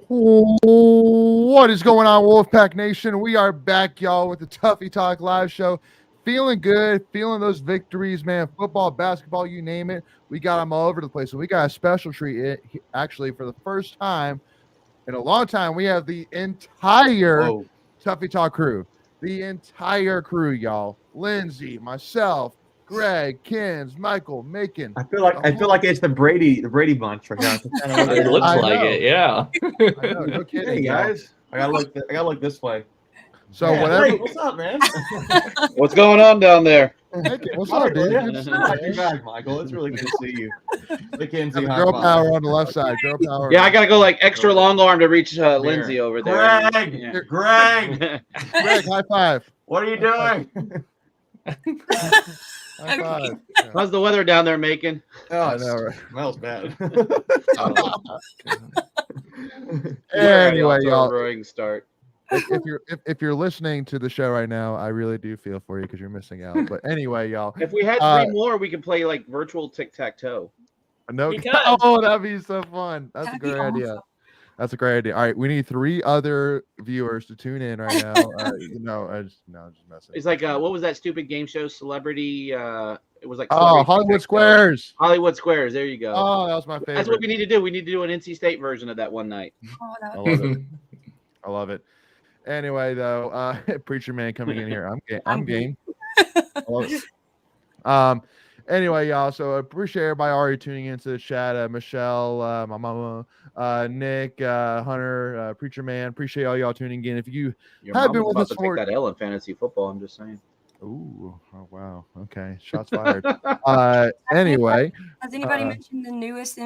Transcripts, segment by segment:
What is going on, Wolfpack Nation? We are back, y'all, with the Tuffy Talk live show. Feeling good, feeling those victories, man. Football, basketball, you name it. We got them all over the place. So we got a special treat. Actually, for the first time in a long time, we have the entire Tuffy Talk crew. The entire crew, y'all. Lindsay, myself, Greg, Kins, Michael, Macon. I feel like it's the Brady bunch right now. It looks like it, yeah. I know, no kidding. Hey guys, I gotta look this way. So yeah, whatever. Hey, what's up, man? What's going on down there? What's up, dude? You're back, Michael. It's really good to see you. Girl power on the left side. Girl power. Yeah, I gotta go like extra long arm to reach Lindsay over there. Greg, high five. What are you doing? High five. How's the weather down there, Macon? Oh, I know, right? Smells bad. Anyway, y'all. Roaring start. If you're listening to the show right now, I really do feel for you because you're missing out. But anyway, y'all. If we had 3 more, we could play like virtual tic-tac-toe. No, oh, that'd be so fun. That's a great idea. That's a great idea. All right, we need 3 other viewers to tune in right now. Just messing. It's like what was that stupid game show? Celebrity. It was like Hollywood Squares. Hollywood Squares. There you go. Oh, that was my favorite. That's what we need to do. We need to do an NC State version of that one night. Oh, I love it. I love it. Anyway, though, Preacher Man coming in here. I'm game. Anyway, y'all. So appreciate everybody already tuning into the chat. Michelle, my mama, Nick, Hunter, Preacher Man. Appreciate all y'all tuning in. If you have been with us for that L in fantasy football, I'm just saying. Ooh, oh wow. Okay, shots fired. Anyway, has anybody mentioned the newest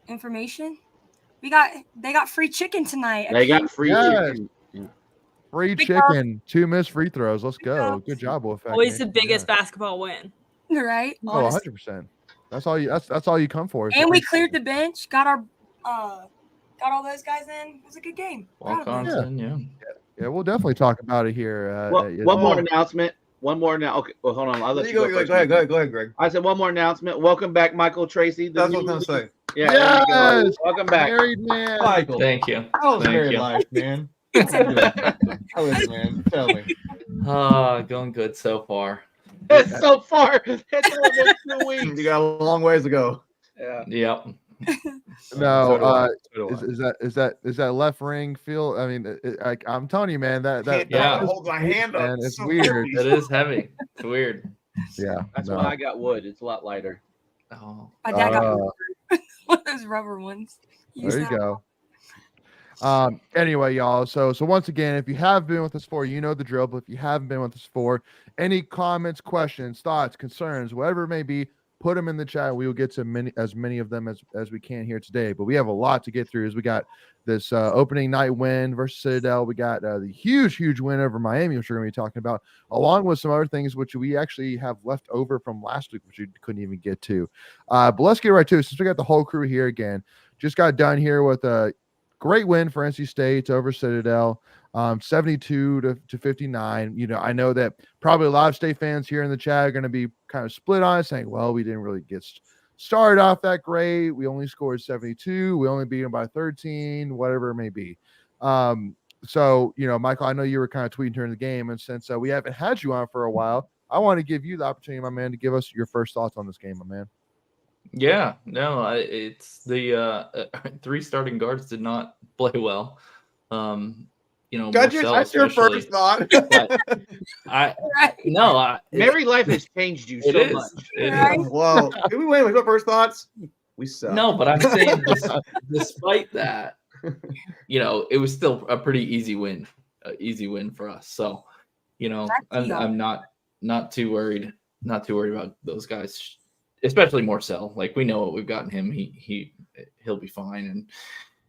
information? They got free chicken tonight. They got free chicken. Yeah. Free chicken, 2 missed free throws. Let's go. Good job, Wolfpack. Always the biggest basketball win. Right? Oh, 100%. That's all you. That's all you come for. And we cleared the bench. Got all those guys in. It was a good game. Yeah, we'll definitely talk about it here. One more announcement. Okay. Well, hold on. I'll let you go. Go ahead, Greg. I said one more announcement. Welcome back, Michael Tracy. That's what I'm gonna say. Yeah. Yes! Welcome back, married man. Michael. Thank you. How was married life, man? How is it, man? Tell me. Going good so far. It's so far. It's only been 2 weeks. You got a long ways to go. Yeah. Yep. No, is that left ring feel? I mean, I'm telling you, man, that hold my hand up. And it's weird. It is heavy. It's weird. Yeah, that's why I got wood. It's a lot lighter. Oh, my dad got one of those rubber ones. There you go. Anyway, y'all. So once again, if you have been with us for, you know the drill. But if you haven't been with us for, any comments, questions, thoughts, concerns, whatever it may be, put them in the chat. We will get to as many of them as we can here today. But we have a lot to get through. As we got this opening night win versus Citadel, we got the huge win over Miami, which we're going to be talking about, along with some other things which we actually have left over from last week, which we couldn't even get to. But let's get right to it. Since we got the whole crew here again, just got done here with a great win for NC State over Citadel, 72 to 59. You know, I know that probably a lot of State fans here in the chat are going to be kind of split on it, saying, well, we didn't really get started off that great. We only scored 72. We only beat them by 13, whatever it may be. So, you know, Michael, I know you were kind of tweeting during the game, and since we haven't had you on for a while, I want to give you the opportunity, my man, to give us your first thoughts on this game, my man. Yeah, no, it's the 3 starting guards did not play well. You know, that's your first thought. Married life has changed you so much. Well, we win with our first thoughts. We suck. No, but I'm saying despite that, you know, it was still a pretty easy win for us. So, you know, I'm not too worried about those guys. Especially Marcel, like we know what we've gotten him. He'll be fine, and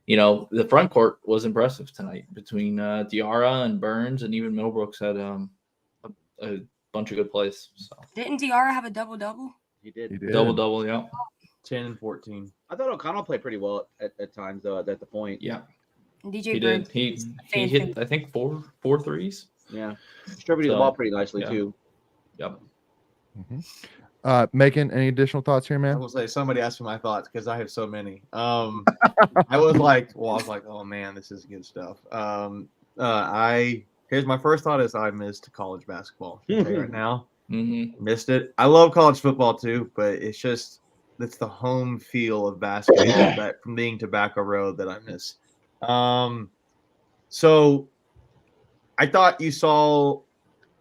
you know the front court was impressive tonight between Diarra and Burns, and even Middlebrooks had a bunch of good plays. So didn't Diarra have a double-double? He did. Double, yeah. 10 and 14. I thought O'Connell played pretty well at times though. At the point, yeah, DJ he Burns did. He hit I think four threes. Yeah, distributed the ball pretty nicely too. Yep. Mm-hmm. Macon, any additional thoughts here, I man? will say somebody asked me my thoughts because I have so many. I was like, oh man, this is good stuff. Here's my first thought is I missed college basketball. I'll tell you right now. Missed it. I love college football too, but it's the home feel of basketball that from being Tobacco Road that I miss. So I thought you saw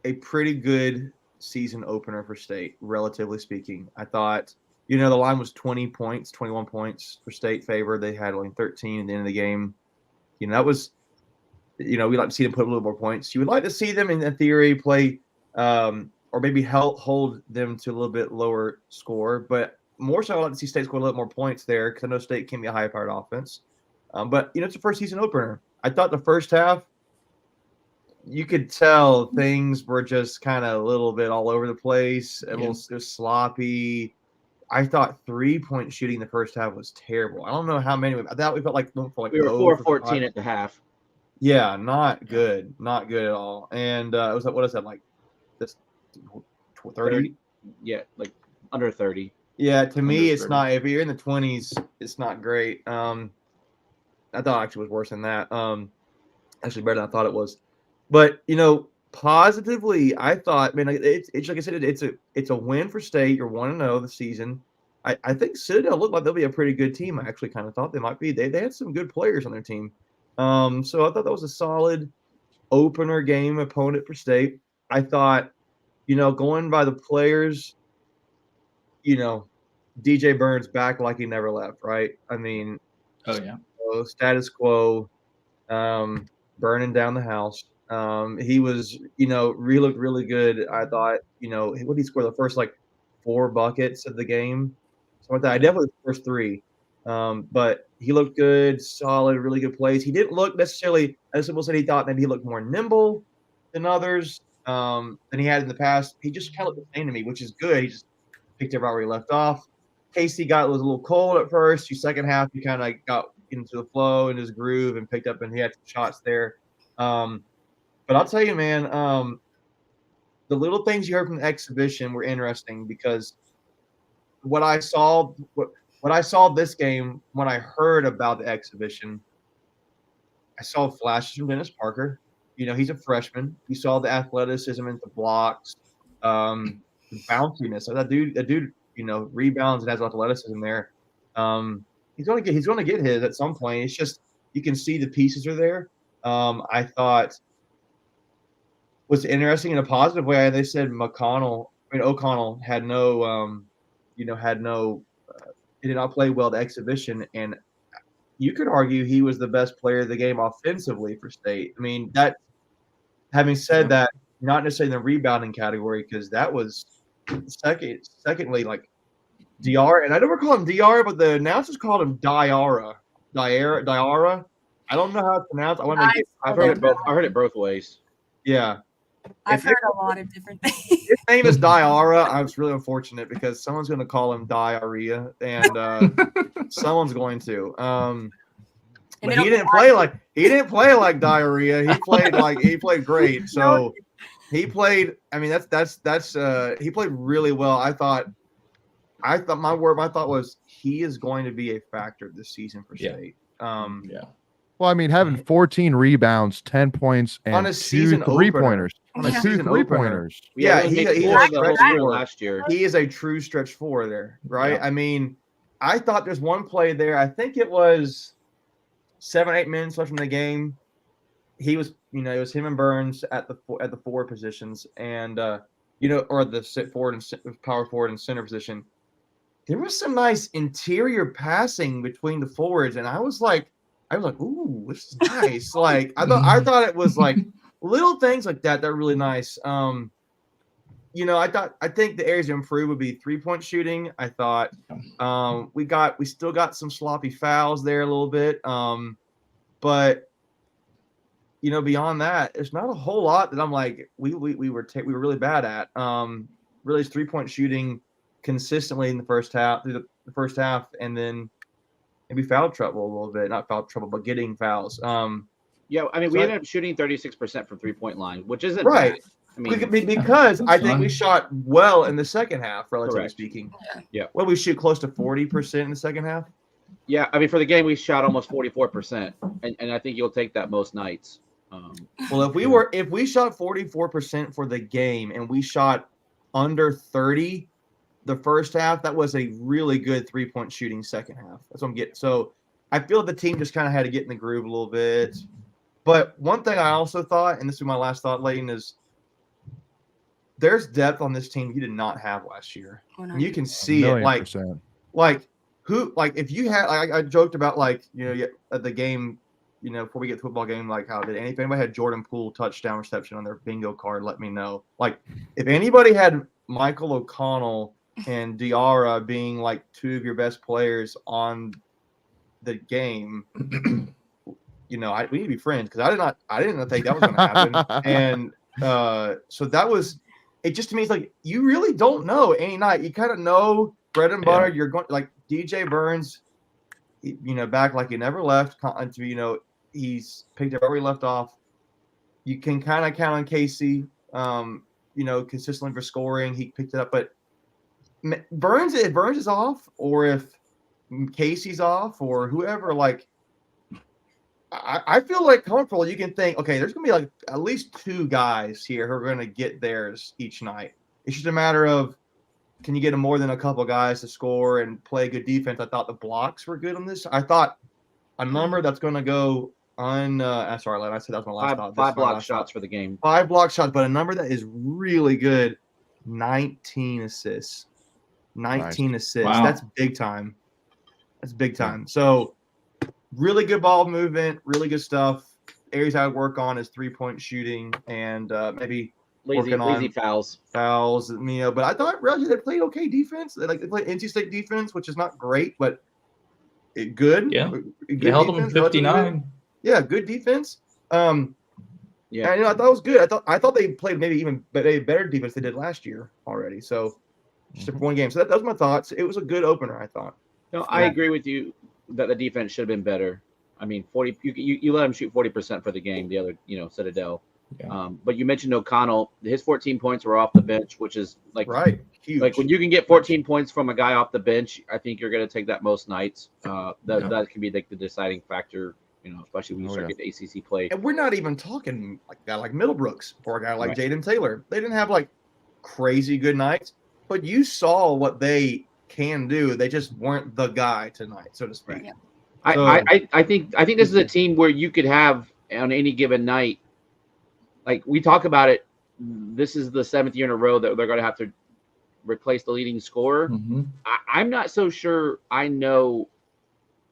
a pretty good season opener for State, relatively speaking. I thought, the line was 20 points, 21 points for State favor. They had only 13 at the end of the game. That was, we'd like to see them put a little more points. You would like to see them, in theory, play or maybe hold them to a little bit lower score. But more so, I'd like to see State score a little more points there because I know State can be a high-powered offense. But, it's a first season opener. I thought the first half, you could tell things were just kind of a little bit all over the place. It was sloppy. I thought 3-point shooting in the first half was terrible. I don't know how many. I thought we felt like we were 4-14 at the half. Yeah, not good. Not good at all. And it was like, what is that, like this 30? Yeah, like under 30. Yeah, to me, it's not. If you're in the 20s, it's not great. I thought it actually was worse than that. Actually better than I thought it was. But positively, I thought, man, it's like I said, it's a win for State. You're 1-0 this season. I think Citadel looked like they'll be a pretty good team. I actually kind of thought they might be. They had some good players on their team. So I thought that was a solid opener game opponent for State. I thought, going by the players, DJ Burns back like he never left, right? I mean, status quo, burning down the house. He was, really looked really good. I thought, what did he score? The first 4 buckets of the game, something like that. I definitely the first 3. But he looked good, solid, really good plays. He didn't look necessarily, as Sybil said, he thought maybe he looked more nimble than others than he had in the past. He just kind of looked the same to me, which is good. He just picked up right where he left off. Casey was a little cold at first. The second half, he kind of got into the flow and his groove and picked up, and he had some shots there. But I'll tell you, man, the little things you heard from the exhibition were interesting because what I saw this game, when I heard about the exhibition, I saw flashes from Dennis Parker. He's a freshman. You saw the athleticism into blocks, the bounciness. So that dude, rebounds and has athleticism there. He's going to get his at some point. It's just you can see the pieces are there. I thought what's interesting in a positive way, they said O'Connell had no, he did not play well the exhibition, and you could argue he was the best player of the game offensively for State. I mean, that. Having said that, not necessarily in the rebounding category because that was secondly, like Diarra, and I never call him Diarra, but the announcers called him Diarra. Diarra. I don't know how it's pronounced. I've heard it both ways. Yeah. I've heard a lot of different things. His name is Diarra. I was really unfortunate because someone's going to call him diarrhea, and someone's going to. But he didn't play like diarrhea. He played great. So he played. I mean, that's he played really well. I thought my thought was he is going to be a factor this season for State. Well, I mean, having 14 rebounds, 10 points, and on a season 2 3-pointers. On a season 3-pointers. Yeah, he's a stretch four last year. He is a true stretch 4 there, right? Yeah. I mean, I thought there's one play there. I think it was 7-8 minutes left in the game. He was, it was him and Burns at the forward positions, and or the forward and power forward and center position. There was some nice interior passing between the forwards, and I was like, ooh, this is nice. Like I thought it was like little things like that are really nice. I think the areas to improve would be 3-point shooting. I thought we still got some sloppy fouls there a little bit. But beyond that, it's not a whole lot that I'm like we were really bad at. Really 3-point shooting consistently in the first half, and then maybe foul trouble a little bit. Not foul trouble, but getting fouls. Yeah, I mean, we ended up shooting 36% from 3-point line, which isn't right. bad. Because I think fine. we shot well in the second half, relatively Correct. speaking. Yeah. Well, we shoot close to 40% in the second half. Yeah, I mean, for the game, we shot almost 44%, and I think you'll take that most nights. Well, if we shot 44% for the game and we shot under 30 the first half, that was a really good 3-point shooting second half. That's what I'm getting. So I feel the team just kind of had to get in the groove a little bit. But one thing I also thought, and this is my last thought, Leighton, is there's depth on this team you did not have last year. And you can see it. If you had, I joked about at the game, before we get to the football game, if anybody had Jordan Poole touchdown reception on their bingo card, let me know. Like, if anybody had Michael O'Connell and Diarra being like two of your best players on the game, we need to be friends because I didn't think that was going to happen. And so that was it. Just to me, it's like you really don't know any night. You kind of know bread and butter. You're going like DJ Burns, back like he never left. He's picked up where he left off. You can kind of count on Casey, consistently for scoring. He picked it up, but if Burns is off, or if Casey's off, or whoever, I feel like comfortable. You can think, okay, there's going to be like at least two guys here who are going to get theirs each night. It's just a matter of, can you get more than a couple guys to score and play good defense? I thought the blocks were good on this. I thought a number that's going to go sorry, I said that was my last thought. Five block shots for the game. 5 block shots, but a number that is really good, 19 assists. 19 assists. Wow. That's big time. That's big time. So really good ball movement, really good stuff. Areas I would work on is 3-point shooting and maybe lazy fouls. But I thought really they played okay defense. They played NC State defense, which is not great, but good. Yeah. Good They held them defense, 59. Yeah, good defense. Yeah. And I thought it was good. I thought they played maybe even better defense they did last year already. So just a one game. So that was my thoughts. It was a good opener, I thought. No, I agree with you that the defense should have been better. I mean, 40. You let them shoot 40% for the game. The other, Citadel. Yeah. But you mentioned O'Connell. His 14 points were off the bench, which is huge. Like when you can get 14 points from a guy off the bench, I think you're going to take that most nights. That can be the deciding factor. Especially when you start getting ACC play. And we're not even talking like a guy like Middlebrooks or a guy like Jaden Taylor. They didn't have crazy good nights, but you saw what they can do. They just weren't the guy tonight, so to speak. Yeah. I think this is a team where you could have on any given night, like we talk about it. This is the 7th year in a row that they're going to have to replace the leading scorer. Mm-hmm. I'm not so sure I know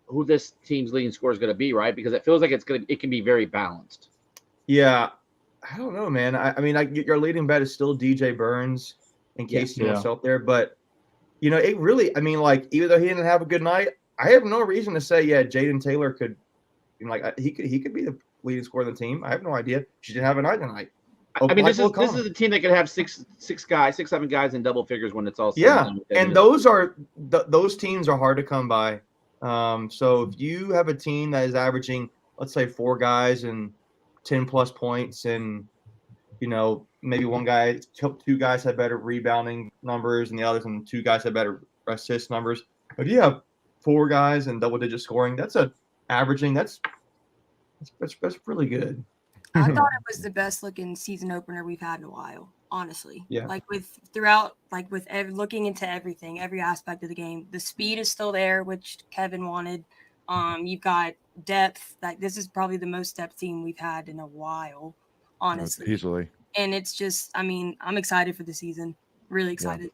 who this team's leading scorer is going to be, right? Because it feels like it can be very balanced. Yeah, I don't know, man. I mean, your leading bet is still DJ Burns in case you want yourself there, but it really. I mean, even though he didn't have a good night, I have no reason to say Mm-hmm. Jaden Taylor could, he could be the leading scorer of the team. I have no idea. She didn't have a night tonight. I mean, this is a team that could have 7 guys in double figures when it's all said and done. And those teams are hard to come by. So if you have a team that is averaging, let's say 4 guys and 10 plus points, and maybe 2 guys have better rebounding numbers, and the others and 2 guys have better assist numbers. But if you have 4 guys and double-digit scoring, that's really good. I thought it was the best looking season opener we've had in a while, honestly. Yeah. Looking into everything, every aspect of the game, the speed is still there, which Kevin wanted. You've got depth. This is probably the most depth team we've had in a while, honestly. Easily. And it's just, I'm excited for the season. Really excited.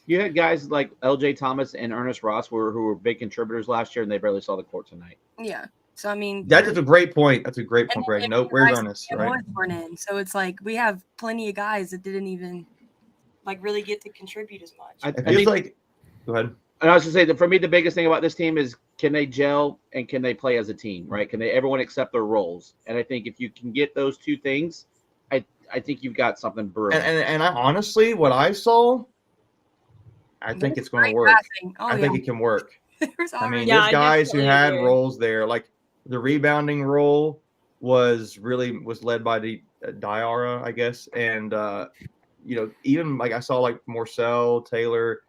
You had guys like LJ Thomas and Ernest Ross who were big contributors last year, and they barely saw the court tonight. Yeah. So, that is a great point. That's a great point, Greg. Where's Ernest? Right. So it's like we have plenty of guys that didn't even really get to contribute as much. Go ahead. And I was going to say that for me, the biggest thing about this team is can they gel and can they play as a team, right? Can everyone accept their roles? And I think if you can get those 2 things, I think you've got something brewing. And I honestly, what I saw, I think it's going to work. I think it can work. There's guys who had roles there. Like the rebounding role was led by Diarra, I guess, and even like I saw like Morcell, Taylor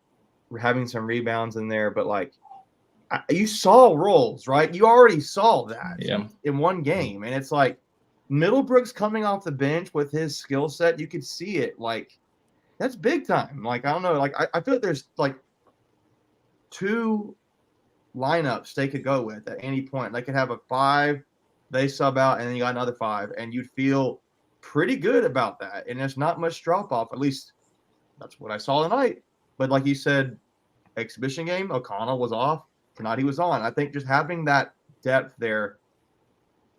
having some rebounds in there, but like you saw rolls, right? You already saw that in one game, and it's like Middlebrooks coming off the bench with his skill set, you could see it. Like that's big time. Like I don't know, like I feel like there's like 2 lineups they could go with at any point. They could have a 5, they sub out, and then you got another 5, and you'd feel pretty good about that. And there's not much drop off. At least that's what I saw tonight. But like you said, exhibition game, O'Connell was off. Tonight he was on. I think just having that depth there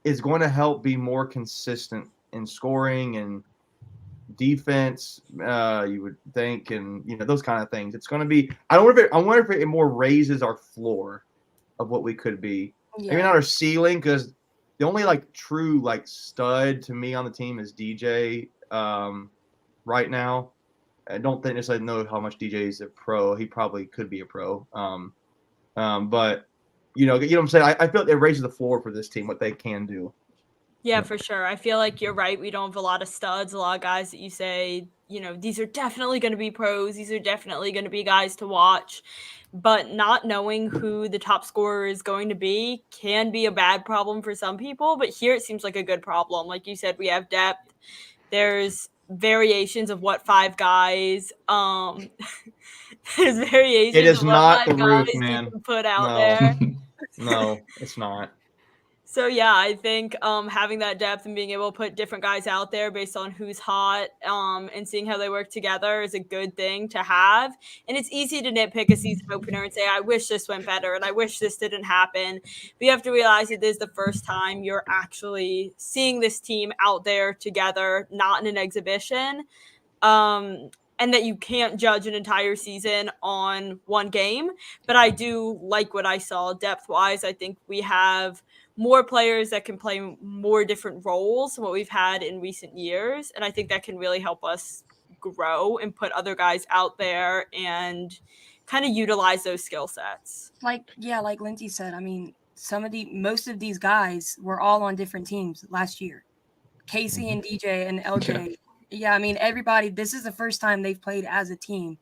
is going to help be more consistent in scoring and defense, you would think, and those kind of things. It's going to be. I wonder if it more raises our floor of what we could be. Yeah. Maybe not our ceiling, because the only like true like stud to me on the team is DJ. Right now, I don't think necessarily know how much DJ is a pro. He probably could be a pro. But you know what I'm saying. I feel like it raises the floor for this team, what they can do. Yeah, for sure. I feel like you're right. We don't have a lot of studs, a lot of guys that you say, these are definitely going to be pros. These are definitely going to be guys to watch. But not knowing who the top scorer is going to be can be a bad problem for some people. But here it seems like a good problem. Like you said, we have depth. There's variations of what 5 guys. There's variations. It is of what not 5 the roof, guys man. you can put out there. No, it's not. So, yeah, I think having that depth and being able to put different guys out there based on who's hot and seeing how they work together is a good thing to have. And it's easy to nitpick a season opener and say, I wish this went better and I wish this didn't happen. But you have to realize it is the first time you're actually seeing this team out there together, not in an exhibition. And that you can't judge an entire season on one game. But I do like what I saw depth-wise. I think we have more players that can play more different roles than what we've had in recent years. And I think that can really help us grow and put other guys out there and kind of utilize those skill sets. Like Lindsay said, I mean, most of these guys were all on different teams last year. Casey and DJ and LJ. Yeah, I mean, everybody, this is the first time they've played as a team,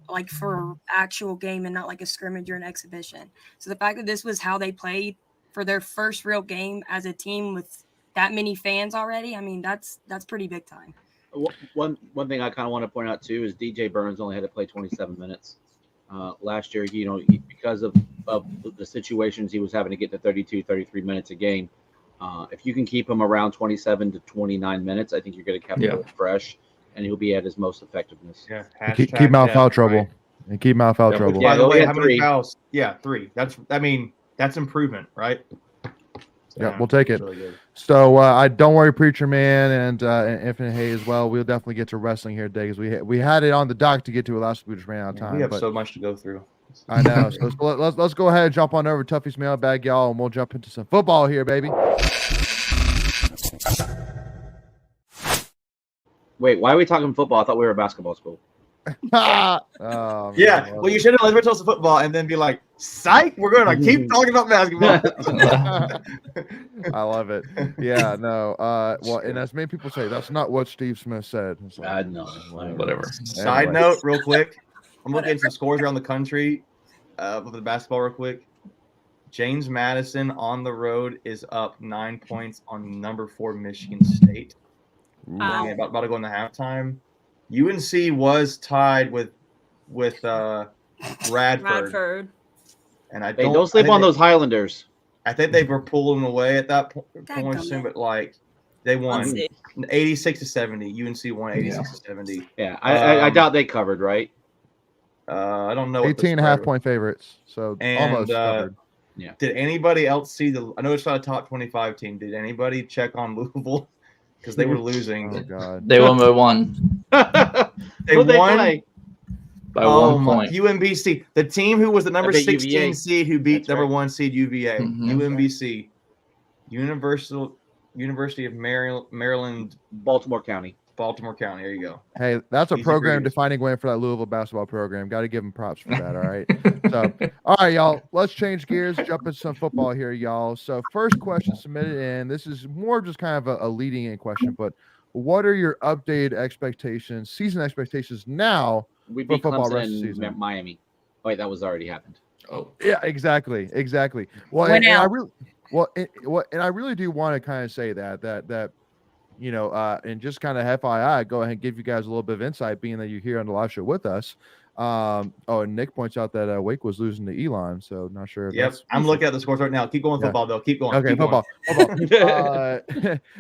like for actual game and not like a scrimmage or an exhibition. So the fact that this was how they played for their first real game as a team with that many fans already, I mean, that's pretty big time. One thing I kind of want to point out too is DJ Burns only had to play 27 minutes last year. Because of the situations he was having to get to 32, 33 minutes a game. If you can keep him around 27 to 29 minutes, I think you're going to keep him fresh, and he'll be at his most effectiveness. Yeah, keep him out of foul trouble, right? And keep him out of foul trouble. By the way, how many fouls? Yeah, 3. That's improvement, right? Yeah, we'll take it. Really good. So I don't worry, Preacher Man and Infinite Hay as well. We'll definitely get to wrestling here today because we had it on the dock to get to it last week. We just ran out of time. We have so much to go through. I know. So let's go ahead and jump on over to Tuffy's mailbag, y'all, and we'll jump into some football here, baby. Wait, why are we talking football? I thought we were a basketball school. Oh, yeah. Well, you should have let us football and then be like, psych, we're going to keep talking about basketball. I love it. Yeah, no. Well, and as many people say, that's not what Steve Smith said. Like, no, whatever. Side note, real quick. I'm looking at some scores around the country for the basketball real quick. James Madison on the road is up 9 points on number 4 Michigan State. About to go into halftime. UNC was tied with Radford. And don't sleep on those Highlanders. I think they were pulling away at that point soon, but like they won 86-70. UNC won 86-70. Yeah, I doubt they covered, right? I don't know. 18.5 point favorites, so almost covered. Yeah. Did anybody else see I know it's not a top 25 team. Did anybody check on Louisville? Because they were losing. Oh God. They won by 1. They won by 1 point. UMBC, the team who was the number 16 UVA. seed who beat number 1 seed UVA. Mhm. UMBC, University of Maryland, Baltimore County. There you go. Hey, that's a program-defining win for that Louisville basketball program. Got to give them props for that. All right. So, all right, y'all, let's change gears, jump into some football here, y'all. So, first question submitted in. This is more just kind of a leading in question, but what are your updated expectations, season expectations now We for beat football Clemson rest of the and season? Miami. Wait, that was already happened. Oh, Yeah, exactly. Well, Went and I out. really, and I really do want to kind of say that and just kind of FYI, go ahead and give you guys a little bit of insight, being that you're here on the live show with us. And Nick points out that Wake was losing to Elon, so not sure. If Yep, that's I'm looking at the scores right now. Keep going, Yeah. football, though. Keep going. Okay, keep going.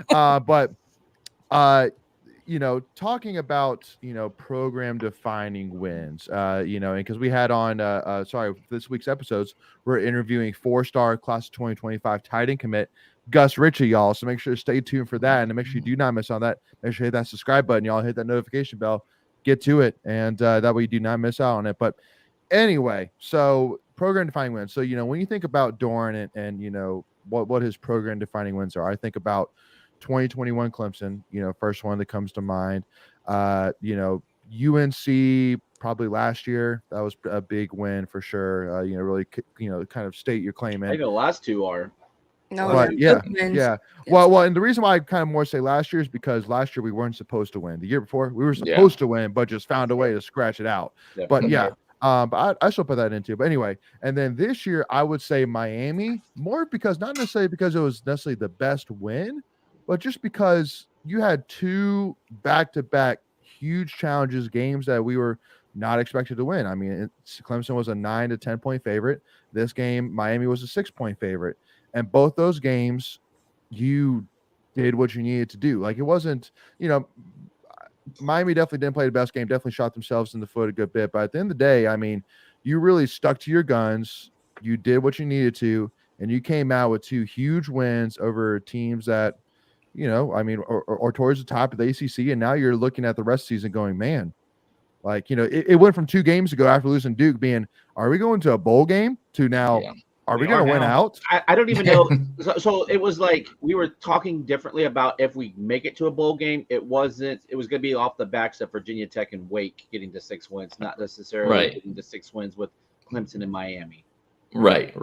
football. But talking about program defining wins, and because we had on this week's episodes, we're interviewing 4-star class of 2025 tight end commit Gus Ritchie, y'all. So make sure to stay tuned for that, and to make sure you do not miss on that. Make sure you hit that subscribe button, y'all. Hit that notification bell, get to it, and that way you do not miss out on it. But anyway, so program defining wins. So when you think about Doeren and what his program defining wins are, I think about 2021 Clemson, first one that comes to mind. UNC probably last year, that was a big win for sure. Really, kind of state your claim I in. think the last two are. No, But they're good wins. yeah. Well, and the reason why I kind of more say last year is because last year we weren't supposed to win. The year before we were supposed to win, but just found a way to scratch it out. Yeah. But yeah. But I still put that into. But anyway, and then this year I would say Miami, more because not necessarily because it was necessarily the best win, but just because you had 2 back-to-back huge challenges, games that we were not expected to win. I mean, Clemson was a 9 to 10 point favorite. This game, Miami was a 6-point favorite, and both those games, you did what you needed to do. Like, it wasn't, Miami definitely didn't play the best game, definitely shot themselves in the foot a good bit. But at the end of the day, I mean, you really stuck to your guns. You did what you needed to, and you came out with 2 huge wins over teams that, or towards the top of the ACC. And now you're looking at the rest of the season going, man, like, it went from 2 games ago after losing Duke being, are we going to a bowl game, to now, are we going to win out? I don't even know. So it was like we were talking differently about if we make it to a bowl game. It was going to be off the backs of Virginia Tech and Wake getting to 6 wins, not necessarily getting to 6 wins with Clemson and Miami. Right.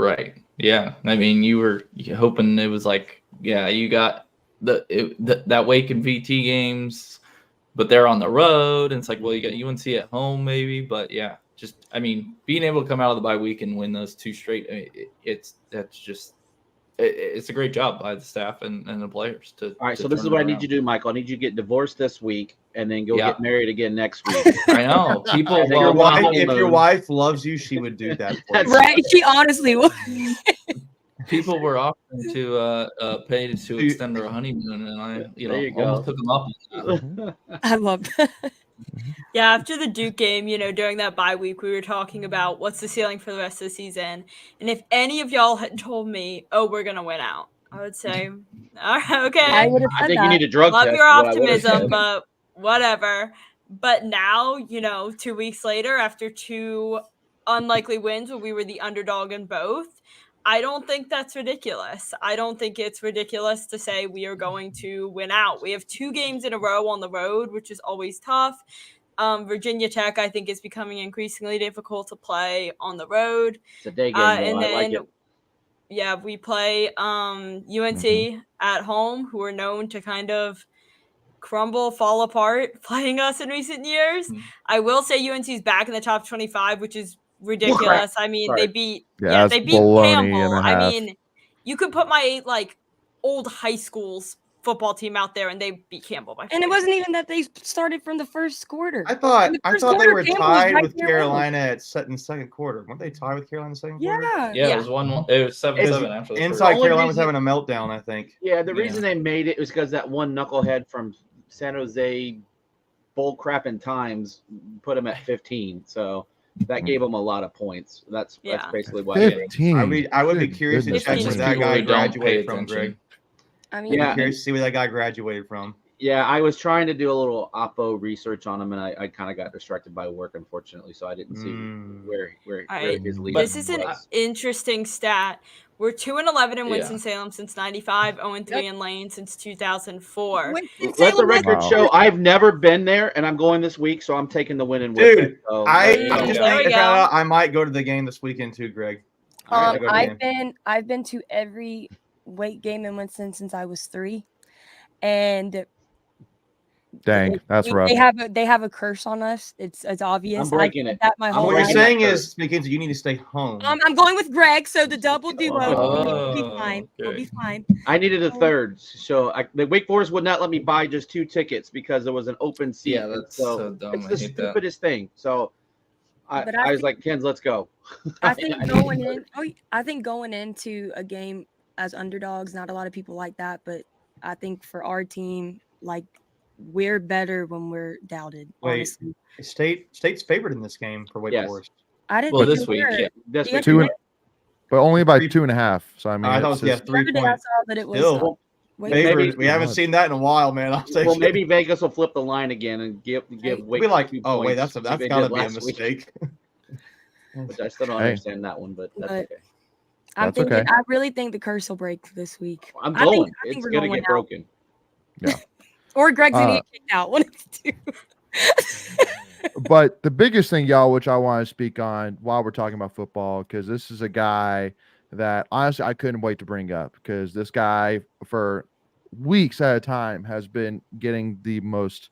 Yeah. I mean, you were hoping it was like, you got that Wake and VT games, but they're on the road, and it's like, well, you got UNC at home maybe, but yeah. Just, I mean, being able to come out of the bye week and win those 2 straight, it's a great job by the staff and the players. All right, so this is what I need you to do, Michael. I need you to get divorced this week and then go get married again next week. I know. People, if your wife loves you, she would do that for you. Right? She honestly would. People were offering to pay to extend their honeymoon, and I, almost took them up on that. I love that. Yeah, after the Duke game, during that bye week, we were talking about what's the ceiling for the rest of the season. And if any of y'all had told me, oh, we're going to win out, I would say, all right, okay. I would have said I think that. you need a drug Love test. your optimism, but whatever. But now, 2 weeks later, after 2 unlikely wins where we were the underdog in both, I don't think that's ridiculous. I don't think it's ridiculous to say we are going to win out. We have 2 games in a row on the road, which is always tough. Virginia Tech, I think, is becoming increasingly difficult to play on the road. It's a day game, and I then, like it. Yeah, we play UNC at home, who are known to kind of crumble, fall apart, playing us in recent years. I will say UNC's back in the top 25, which is ridiculous. I mean, they beat they beat Campbell. I mean, you could put my old high school's football team out there and they beat Campbell by 40. And it wasn't even that they started from the first quarter. I thought they were tied with Carolina in second quarter. Weren't they tied with Carolina in second quarter? Yeah, it was 1-1. It was 7-7 after the inside. Carolina was having a meltdown, I think. Yeah, the reason they made it was because that one knucklehead from San Jose bull crap in times put him at 15. So that gave him a lot of points. That's basically why. 15. I would be curious to check where that guy graduated from, Greg. I mean, I'm curious to see where that guy graduated from. Yeah, I was trying to do a little Oppo research on him, and I kind of got distracted by work, unfortunately, so I didn't see where his lead was. This is an interesting stat. We're 2-11 in Yeah. Winston-Salem since 95, 0-3 in Lane since 2004. Let the record show I've never been there, and I'm going this week, so I'm taking the win and with Dude, it. So, I There just we think go. I might go to the game this weekend too, Greg. I gotta go to the game. I've been to every weight game in Winston since I was 3, and Dang, that's rough. They have a curse on us. It's obvious. I'm breaking it. That my I'm whole What you're life. saying is, because you need to stay home. I'm going with Greg, so the double duo will be Oh, fine. We'll be okay. fine. I needed a third, so the Wake Forest would not let me buy just 2 tickets because there was an open seat. Yeah, that's so dumb. It's I the hate that. stupidest thing. So I was like, Ken's, let's go. I think going into a game as underdogs, not a lot of people like that, but I think for our team, like, we're better when we're doubted. Wait, honestly, State's favored in this game for Wake Yes. Forest. I didn't. Well, think this we week, were. yeah. This Yeah, week. But only by 2.5. So I mean, I thought it's it was just- 3 The other day I points. saw that it was Still, Wake favored. Maybe- We haven't seen that in a while, man. I'll take Well, it. maybe Vegas will flip the line again and give We'll Wake be like, 2 oh wait, points that's like they gotta did be a last week. mistake. Which I still don't Hey. understand that one, but that's But- okay. I'm That's thinking. okay. I really think the curse will break this week. I'm I going. think It's we're gonna going get out. broken. Or Greg's gonna get kicked out. One of the two. But the biggest thing, y'all, which I want to speak on while we're talking about football, because this is a guy that honestly I couldn't wait to bring up, because this guy for weeks at a time has been getting the most,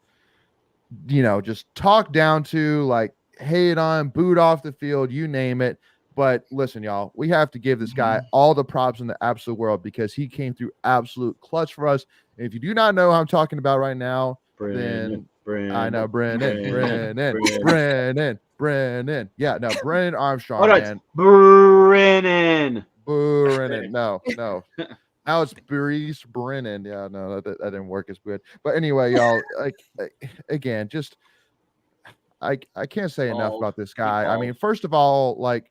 just talked down to, like hated on, booed off the field, you name it. But listen, y'all, we have to give this guy all the props in the absolute world, because he came through absolute clutch for us. And if you do not know who I'm talking about right now, then I know Brennan. Yeah, no, Brennan Armstrong, Oh, no, man. Brennan. Brennan. No. Now it's Brees Brennan. Yeah, no, that didn't work as good. But anyway, y'all, again, just I can't say enough about this guy. I mean, first of all, like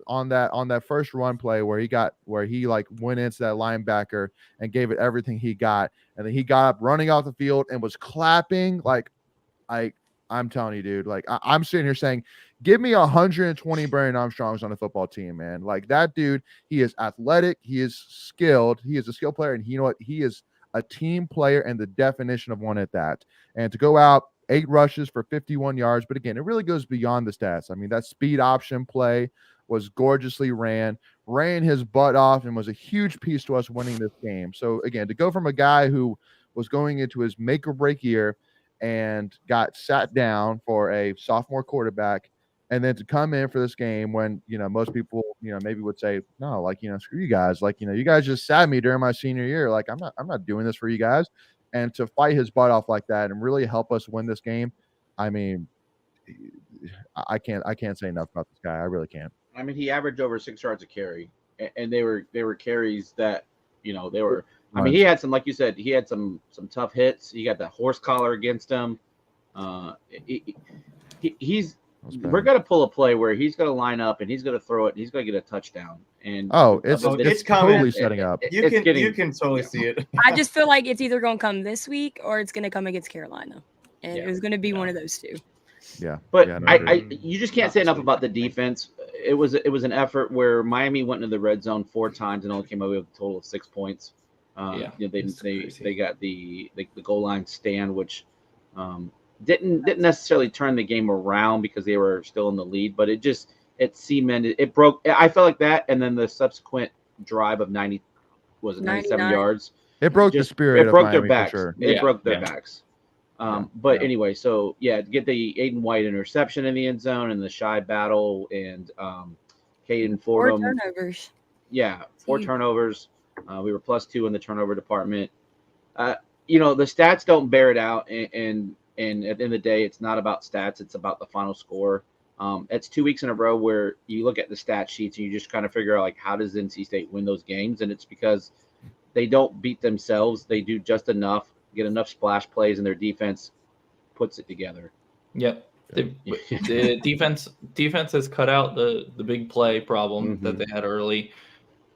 on that first run play where he like went into that linebacker and gave it everything he got, and then he got up running off the field and was clapping. Like I'm telling you, dude, like I'm sitting here saying, give me 120 Brennan Armstrongs on the football team, man. Like that dude, he is athletic, he is skilled, he is a skill player, and you know what? He is a team player and the definition of one at that. And to go out 8 rushes for 51 yards, but again, it really goes beyond the stats. I mean, that speed option play was gorgeously ran his butt off, and was a huge piece to us winning this game. So again, to go from a guy who was going into his make or break year and got sat down for a sophomore quarterback, and then to come in for this game when, most people, maybe would say, no, like, screw you guys. Like, you guys just sat me during my senior year. Like, I'm not doing this for you guys. And to fight his butt off like that and really help us win this game. I mean, I can't say enough about this guy. I really can't. I mean, he averaged over 6 yards a carry, and they were carries that, they were. I mean, he had some, like you said, he had some tough hits. He got that horse collar against him. We're gonna pull a play where he's gonna line up and he's gonna throw it. And he's gonna get a touchdown. And it's coming. totally setting up. You can totally see it. I just feel like it's either going to come this week or it's going to come against Carolina, and it was going to be one of those two. Yeah, but no, you just can't say enough about the defense. It was an effort where Miami went into the red zone 4 times and only came away with a total of 6 points. They got the goal line stand, which didn't necessarily turn the game around because they were still in the lead, but it cemented. It broke. I felt like that, and then the subsequent drive of 97 yards. It broke the spirit. It broke of their Miami, backs. for sure. It broke their backs. Anyway, so get the Aiden White interception in the end zone and the shy battle and Caden Fordham. 4 turnovers. Yeah, 4 turnovers. We were +2 in the turnover department. The stats don't bear it out, and at the end of the day, it's not about stats; it's about the final score. It's 2 weeks in a row where you look at the stat sheets and you just kind of figure out, like, how does NC State win those games? And it's because they don't beat themselves; they do just enough, get enough splash plays, and their defense puts it together. Yep. The defense has cut out the big play problem that they had early.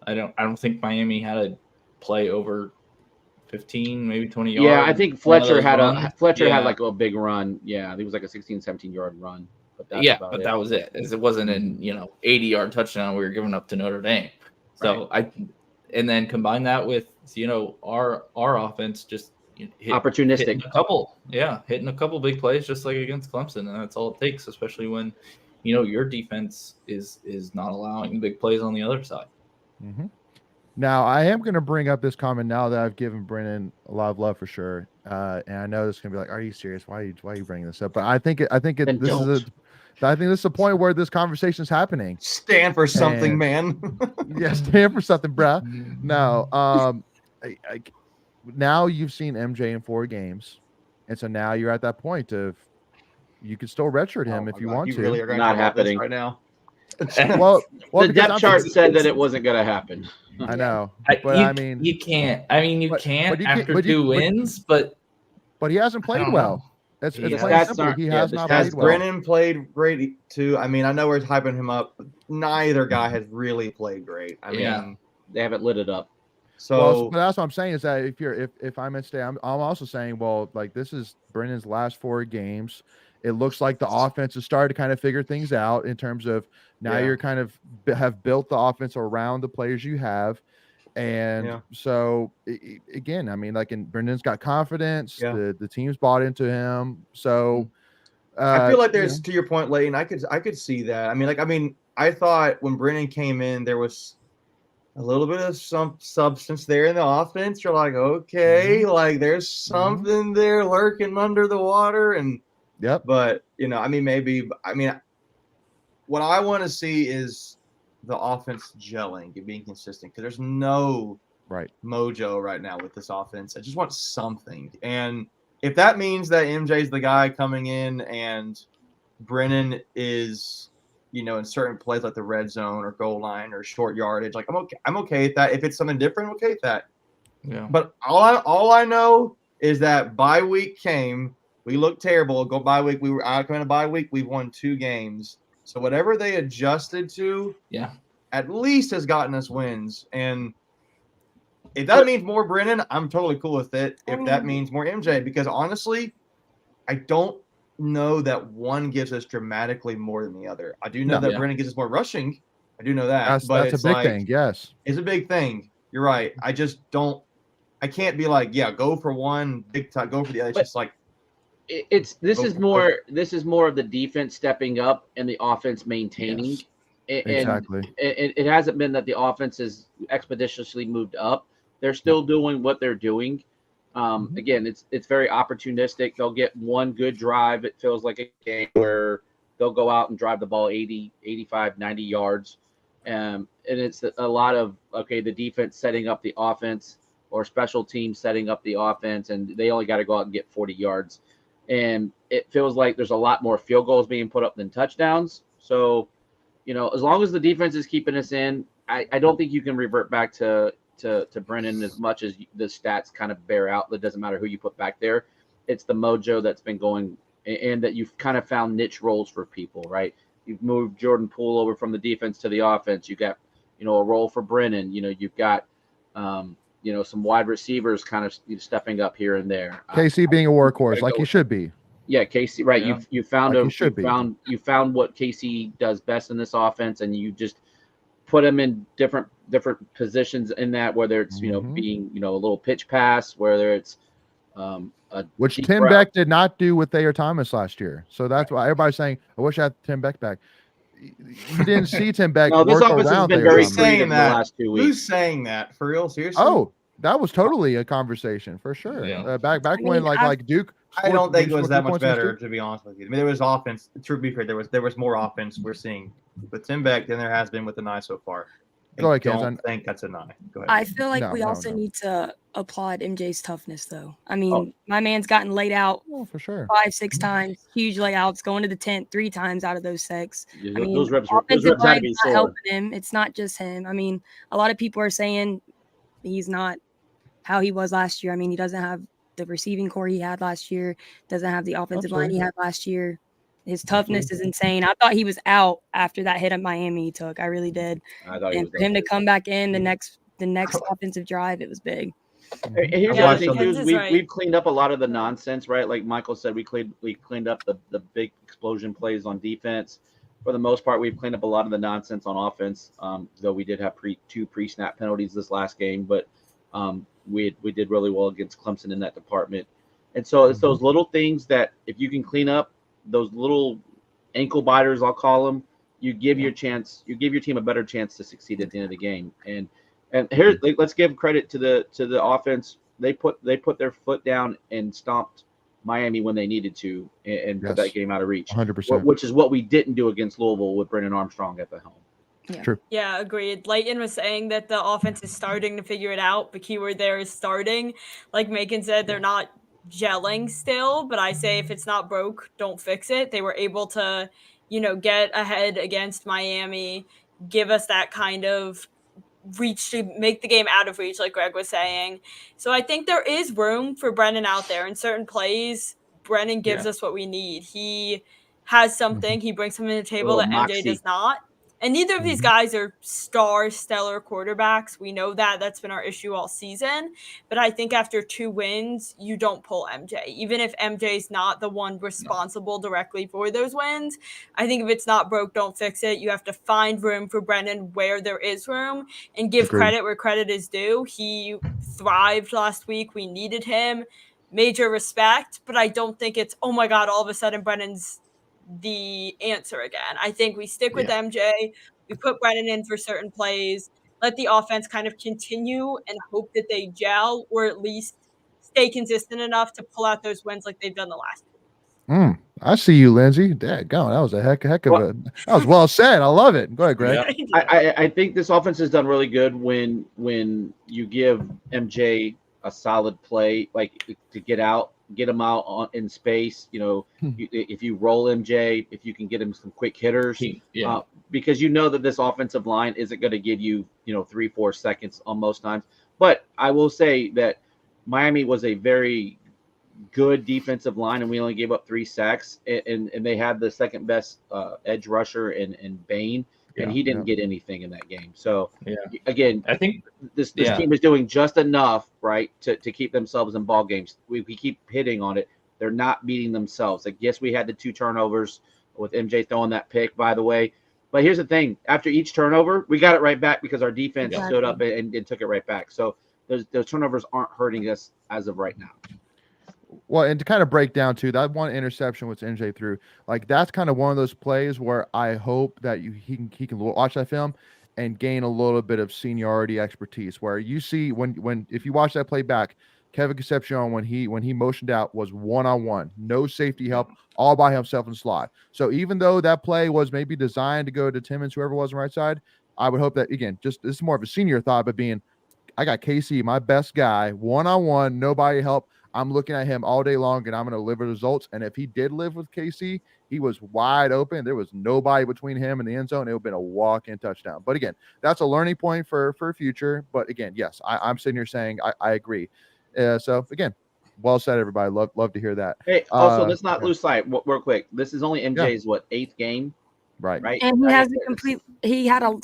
I don't think Miami had a play over 15, maybe 20 yards. Yeah, I think Fletcher had had like a big run. Yeah, it was like a 16, 17-yard run. But that was it. It wasn't an 80-yard touchdown we were giving up to Notre Dame. So and then combine that with our offense just opportunistic, hitting a couple big plays just like against Clemson, and that's all it takes, especially when your defense is not allowing big plays on the other side. Mm-hmm. Now, I am going to bring up this comment now that I've given Brennan a lot of love for sure, and I know this is going to be like, "Are you serious? Why are you bringing this up?" But I think this is a point where this conversation is happening. Stand for something, man. Yeah, stand for something, bruh. No, now you've seen MJ in 4 games, and so now you're at that point of you can still redshirt him if you want to. Really are not happening right now. well, the depth chart said that it wasn't going to happen. I know, but you can't. I mean, you can't after 2 wins, but he hasn't played well. It's plain simple. He has not played well. Brennan played great too. I mean, I know we're hyping him up, but neither guy has really played great. I mean, they haven't lit it up. So, but that's what I'm saying is that if I'm in stay, I'm also saying, well, like this is Brennan's last 4 games. It looks like the offense has started to kind of figure things out in terms of now you're kind of have built the offense around the players you have. And so again, I mean, like Brendan's got confidence, the team's bought into him. So I feel like there's to your point, Layton, I could see that. I mean, I thought when Brennan came in, there was a little bit of some substance there in the offense. You're like, okay, like there's something there lurking under the water. And but what I want to see is the offense gelling and being consistent, because there's no mojo right now with this offense. I just want something. And if that means that MJ's the guy coming in and Brennan is, in certain plays like the red zone or goal line or short yardage, like I'm okay with that. If it's something different, I'm okay with that. Yeah. But all I know is that bye week came. We looked terrible. Go bye week. We were out coming to bye week. We've won 2 games. So whatever they adjusted to, at least has gotten us wins. And if that means more Brennan, I'm totally cool with it. If that means more MJ, because honestly, I don't know that one gives us dramatically more than the other. I do know that Brennan gives us more rushing. I do know that. That's a big thing. Yes, it's a big thing. You're right. I just don't. I can't be like, go for one big time, go for the other. It's just like. This is more of the defense stepping up and the offense maintaining. Yes, exactly. It hasn't been that the offense has expeditiously moved up. They're still doing what they're doing. Again, it's very opportunistic. They'll get one good drive. It feels like a game where they'll go out and drive the ball 80, 85, 90 yards. And it's a lot of, the defense setting up the offense or special teams setting up the offense, and they only got to go out and get 40 yards. And it feels like there's a lot more field goals being put up than touchdowns. So, as long as the defense is keeping us in, I don't think you can revert back to Brennan as much as the stats kind of bear out. It doesn't matter who you put back there. It's the mojo that's been going, and that you've kind of found niche roles for people, right? You've moved Jordan Poole over from the defense to the offense. You got, a role for Brennan. You've got, some wide receivers kind of stepping up here and there. KC being a workhorse like he should be. Yeah, KC, right? Yeah. You found you found what KC does best in this offense, and you just put him in different positions in that, whether it's being a little pitch pass, whether it's which Tim Beck did not do with Thayer Thomas last year. So that's why everybody's saying, I wish I had Tim Beck back. You didn't see Tim Beck no, this work offense has around been very saying that the last 2 weeks. Who's saying that? For real? Seriously? Oh, that was totally a conversation for sure. Yeah. Back when like Duke. I don't think it was that much better, to be honest with you. I mean, there was offense. To be fair, there was more offense we're seeing with Tim Beck than there has been with the 9 so far. Go ahead, I don't think that's a 9. Go ahead. I feel like we also need to applaud MJ's toughness, though. I mean, my man's gotten laid out for sure 5-6 times, huge layouts, going to the tent 3 times out of those 6. Yeah, I mean, those reps had to be not helping sore. him. It's not just him. I mean, a lot of people are saying he's not how he was last year. I mean, he doesn't have the receiving core he had last year, doesn't have the offensive line he had last year. His toughness is insane. I thought he was out after that hit at Miami he took. I really did. And for him to come back in the next offensive drive, it was big. And here's the other thing: we've cleaned up a lot of the nonsense, right? Like Michael said, we cleaned up the big explosion plays on defense. for the most part, we've cleaned up a lot of the nonsense on offense. Though we did have two pre-snap penalties this last game, but we did really well against Clemson in that department. And so it's those little things that if you can clean up, those little ankle biters, I'll call them, you give your team a better chance to succeed at the end of the game. And here, let's give credit to the offense. They put their foot down and stomped Miami when they needed to, and put that game out of reach. 100%. Which is what we didn't do against Louisville with Brennan Armstrong at the helm. Yeah. True. Yeah, agreed. Leighton was saying that the offense is starting to figure it out. The keyword there is starting. Like Macon said, they're not gelling still, but I say if it's not broke, don't fix it. They were able to, get ahead against Miami, give us that kind of reach to make the game out of reach, like Greg was saying. So I think there is room for Brennan out there. In certain plays, Brennan gives us what we need. He has something. He brings something to the table that MJ does not. And neither of these guys are stellar quarterbacks. We know that. That's been our issue all season. But I think after 2 wins, you don't pull MJ. Even if MJ's not the one responsible directly for those wins, I think if it's not broke, don't fix it. You have to find room for Brennan where there is room and give credit where credit is due. He thrived last week. We needed him. Major respect. But I don't think it's, oh my God, all of a sudden Brennan's the answer again. I think we stick with MJ. We put Brennan in for certain plays, let the offense kind of continue and hope that they gel or at least stay consistent enough to pull out those wins like they've done the last 2 weeks. I see you, Lindsay. Daggone, that was a heck of a. That was well said. I love it. Go ahead, Greg. Yeah. I think this offense has done really good when you give MJ a solid play, like to get him out in space. If you roll MJ, if you can get him some quick hitters, because that this offensive line isn't going to give you 3-4 seconds on most times. But I will say that Miami was a very good defensive line, and we only gave up 3 sacks, and they had the second best edge rusher in Bain. And he didn't get anything in that game. So again, I think this team is doing just enough, right, to keep themselves in ball games. We keep hitting on it. They're not beating themselves. Like, yes, we had the 2 turnovers with MJ throwing that pick, by the way. But here's the thing: after each turnover, we got it right back because our defense stood up and took it right back. So those turnovers aren't hurting us as of right now. Well, and to kind of break down too, that one interception which NJ threw, like that's kind of one of those plays where I hope that he can watch that film and gain a little bit of seniority expertise. Where you see when if you watch that play back, Kevin Concepcion when he motioned out was 1-on-1, no safety help, all by himself in the slot. So even though that play was maybe designed to go to Timmons, whoever was on the right side, I would hope that again, just this is more of a senior thought, but being I got KC, my best guy, 1-on-1, nobody help. I'm looking at him all day long, and I'm going to live with results. And if he did live with KC, he was wide open. There was nobody between him and the end zone. It would have been a walk-in touchdown. But again, that's a learning point for future. But again, yes, I'm sitting here saying I agree. So again, well said, everybody. Love to hear that. Hey, also let's not lose sight real quick. This is only MJ's 8th game, right? And he had a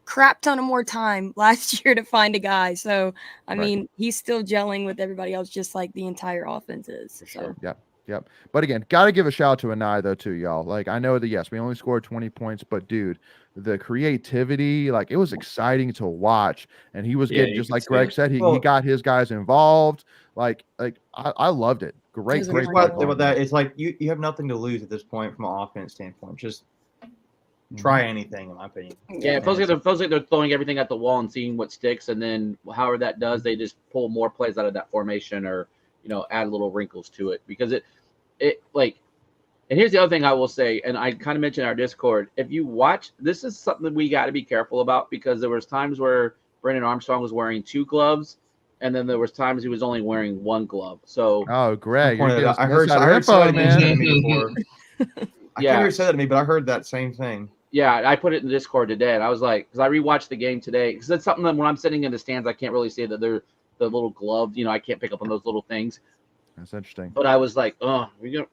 crap ton of more time last year to find a guy. So, I mean, he's still gelling with everybody else, just like the entire offense is. So, Yep. But again, got to give a shout out to Anai, though, too, y'all. Like, I know that, yes, we only scored 20 points, but, dude, the creativity, like, it was exciting to watch. And he was getting, just like Greg said, he got his guys involved. Like I loved it. Great. About that, it's like you have nothing to lose at this point from an offense standpoint. Just try anything, in my opinion. Yeah, it feels like they're throwing everything at the wall and seeing what sticks, and then however that does, they just pull more plays out of that formation or add little wrinkles to it because it like. And here's the other thing I will say, and I kind of mentioned our Discord. If you watch, this is something that we got to be careful about because there was times where Brennan Armstrong was wearing 2 gloves, and then there was times he was only wearing 1 glove. So, Greg, I heard somebody mention that to me before. I can't remember said that to me, but I heard that same thing. Yeah, I put it in the Discord today, and I was like, because I rewatched the game today, because it's something that when I'm sitting in the stands, I can't really see that they're the little glove. I can't pick up on those little things. That's interesting. But I was like, we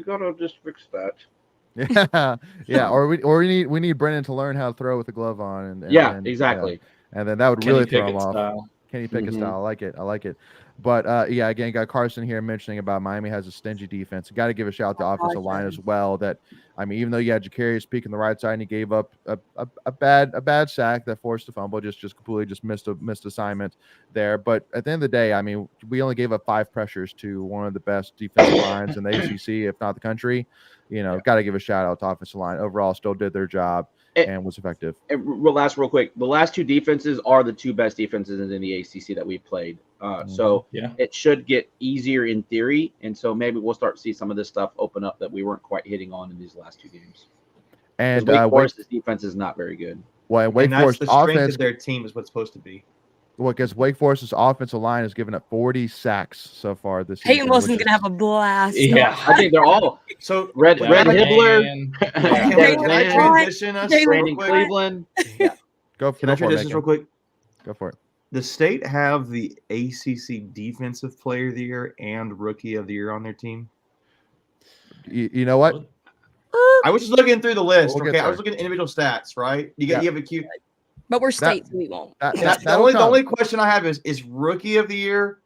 gotta just fix that. Yeah. Or we need Brennan to learn how to throw with the glove on. And exactly. And then that would really throw him off. Kenny Pickett style. I like it. I like it. But yeah, again, got Carson here mentioning about Miami has a stingy defense. Got to give a shout out to the offensive line as well. That I mean, even though you had Jacarius peeking the right side and he gave up a bad sack that forced a fumble, just completely just missed assignment there. But at the end of the day, I mean, we only gave up 5 pressures to one of the best defensive lines in the ACC, if not the country. Got to give a shout out to offensive line. Overall, still did their job and was effective. And real quick. The last 2 defenses are the 2 best defenses in the ACC that we've played. So it should get easier in theory. And so maybe we'll start to see some of this stuff open up that we weren't quite hitting on in these last 2 games. And Wake Forest's defense is not very good. Well, Wake Forest the strength offense of their team is what's supposed to be. Well, because Wake Forest's offensive line has given up 40 sacks so far this season. Peyton Wilson's going to have a blast. Yeah, I think they're all. So Red Hibbler, can I transition us Brandon Cleveland. Can I transition real quick? Go for it. The state have the ACC Defensive Player of the Year and Rookie of the Year on their team. You know what? I was just looking through the list. We'll okay, I was looking at individual stats. Right? You have a cute. But we're state, so we won't. The only question I have is Rookie of the Year,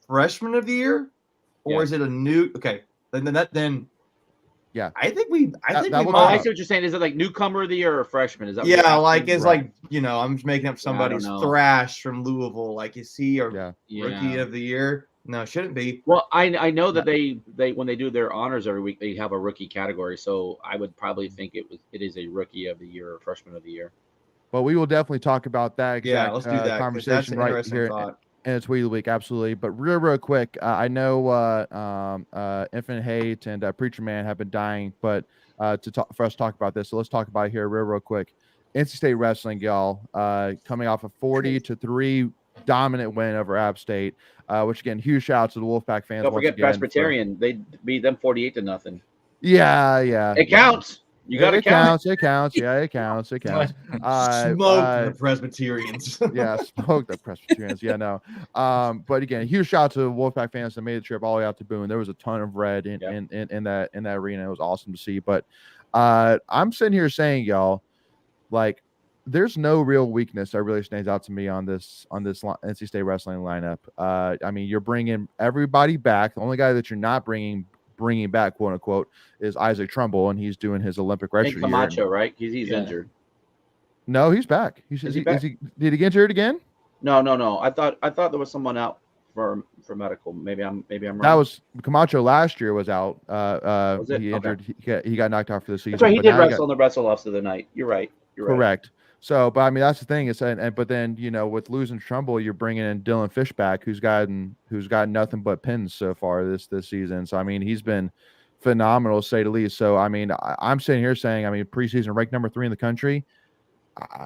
Freshman of the Year, or is it a new? Okay, then. Yeah, I think we. I see what you're saying. Is it like newcomer of the year or freshman? Is that? Yeah, like it's like I'm just making up somebody's Thrash from Louisville. Like is he a Rookie of the Year? No, shouldn't be. Well, I know that they when they do their honors every week, they have a rookie category. So I would probably think it is a Rookie of the Year or Freshman of the Year. Well, we will definitely talk about that exact let's do that, conversation right here in Tweet of the Week. Absolutely. But real quick, I know Infinite Hate and Preacher Man have been dying, but for us to talk about this, so let's talk about it here real quick. NC State wrestling, y'all, coming off a 40-3 dominant win over App State, which again, huge shout out to the Wolfpack fans. Don't forget Presbyterian; they beat them 48-0. Yeah, it counts. You got to count. It counts. Yeah, it counts. Smoke the Presbyterians. Yeah, smoke the Presbyterians. Yeah, no. But again, huge shout out to Wolfpack fans that made the trip all the way out to Boone. There was a ton of red in that arena. It was awesome to see. But I'm sitting here saying, y'all, like, there's no real weakness that really stands out to me on this NC State wrestling lineup. I mean, you're bringing everybody back. The only guy that you're not bringing back, quote unquote, is Isaac Trumbull, and he's doing his Olympic redshirt. Camacho, right? He's injured. No, he's back. Did he get injured again? No. I thought there was someone out for medical. Maybe I'm wrong. That was Camacho last year was out. Was it? He injured. He got knocked out for the season. That's right. He did wrestle on the wrestle offs of the night. You're right. Correct. So, but I mean, that's the thing is, but then with losing Trumbull, you're bringing in Dylan Fishback, who's gotten nothing but pins so far this season. So I mean, he's been phenomenal to say the least. So I mean, I'm sitting here saying, I mean, preseason ranked number 3 in the country.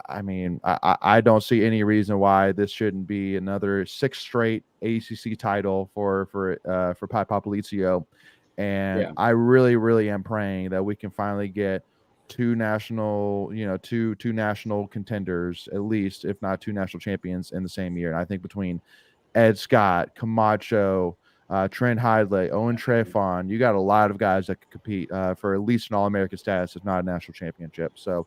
I mean, I don't see any reason why this shouldn't be another 6th straight ACC title for Pi Popolizio. And I really, really am praying that we can finally get two national contenders, at least, if not 2 national champions in the same year. And I think between Ed Scott, Camacho, Trent Hidley, Owen Trefon, you got a lot of guys that could compete for at least an All-American status, if not a national championship. So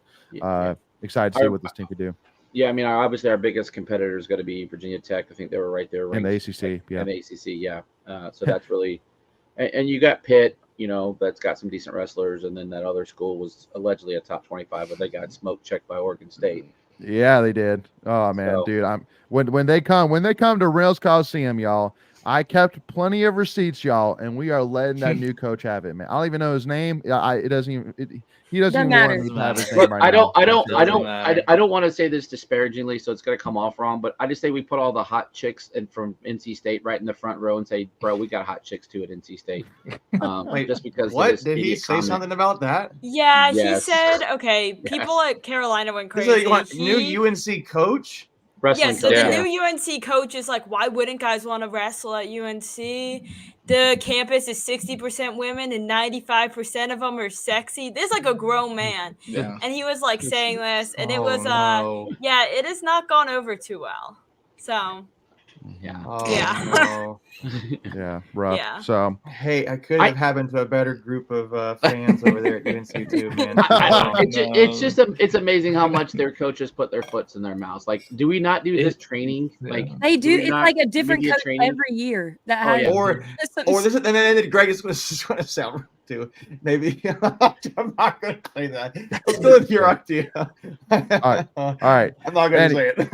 excited to see what this team could do. Yeah, I mean, obviously our biggest competitor is going to be Virginia Tech. I think they were right there. In the ACC, In the ACC, yeah. So that's really – and you got Pitt, that's got some decent wrestlers, and then that other school was allegedly a top 25, but they got smoke checked by Oregon State. Yeah, they did. Oh man, dude, when they come to Rails Coliseum, y'all, I kept plenty of receipts, y'all, and we are letting that new coach have it, man. I don't even know his name. He doesn't even want to have his name right now. I don't want to say this disparagingly, so it's going to come off wrong, but I just say we put all the hot chicks from NC State right in the front row and say, bro, we got hot chicks too at NC State. Wait, just because. What did he say something about that? Yeah, yes. He said, okay, people at Carolina went crazy. So you want new UNC coach? Yeah, so the new UNC coach is like, why wouldn't guys want to wrestle at UNC? The campus is 60% women and 95% of them are sexy. There's like a grown man. Yeah. And he was like saying this, and it was, it has not gone over too well. So. Yeah. Oh, Yeah, rough. Yeah. So hey, I could have happened to a better group of fans over there at UNC too, man. It's amazing how much their coaches put their foots in their mouths. Like, do we not do this training? Like They do. we It's not like a different media coach training? every year. That Oh, has yeah. Or this, and then Greg is going to sound rude too. Maybe I'm not going to play that. Let's go with your idea. All right. I'm not going to say it.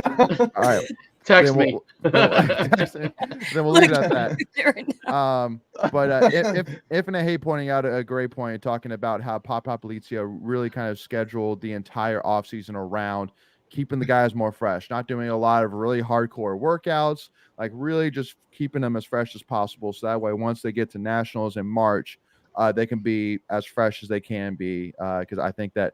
all right. Text Then me. then we'll leave it at that. But if and I hate pointing out a great point, talking about how Papapolizio really kind of scheduled the entire offseason around keeping the guys more fresh, not doing a lot of really hardcore workouts, like really just keeping them as fresh as possible. So that way, once they get to nationals in March, they can be as fresh as they can be. Because I think that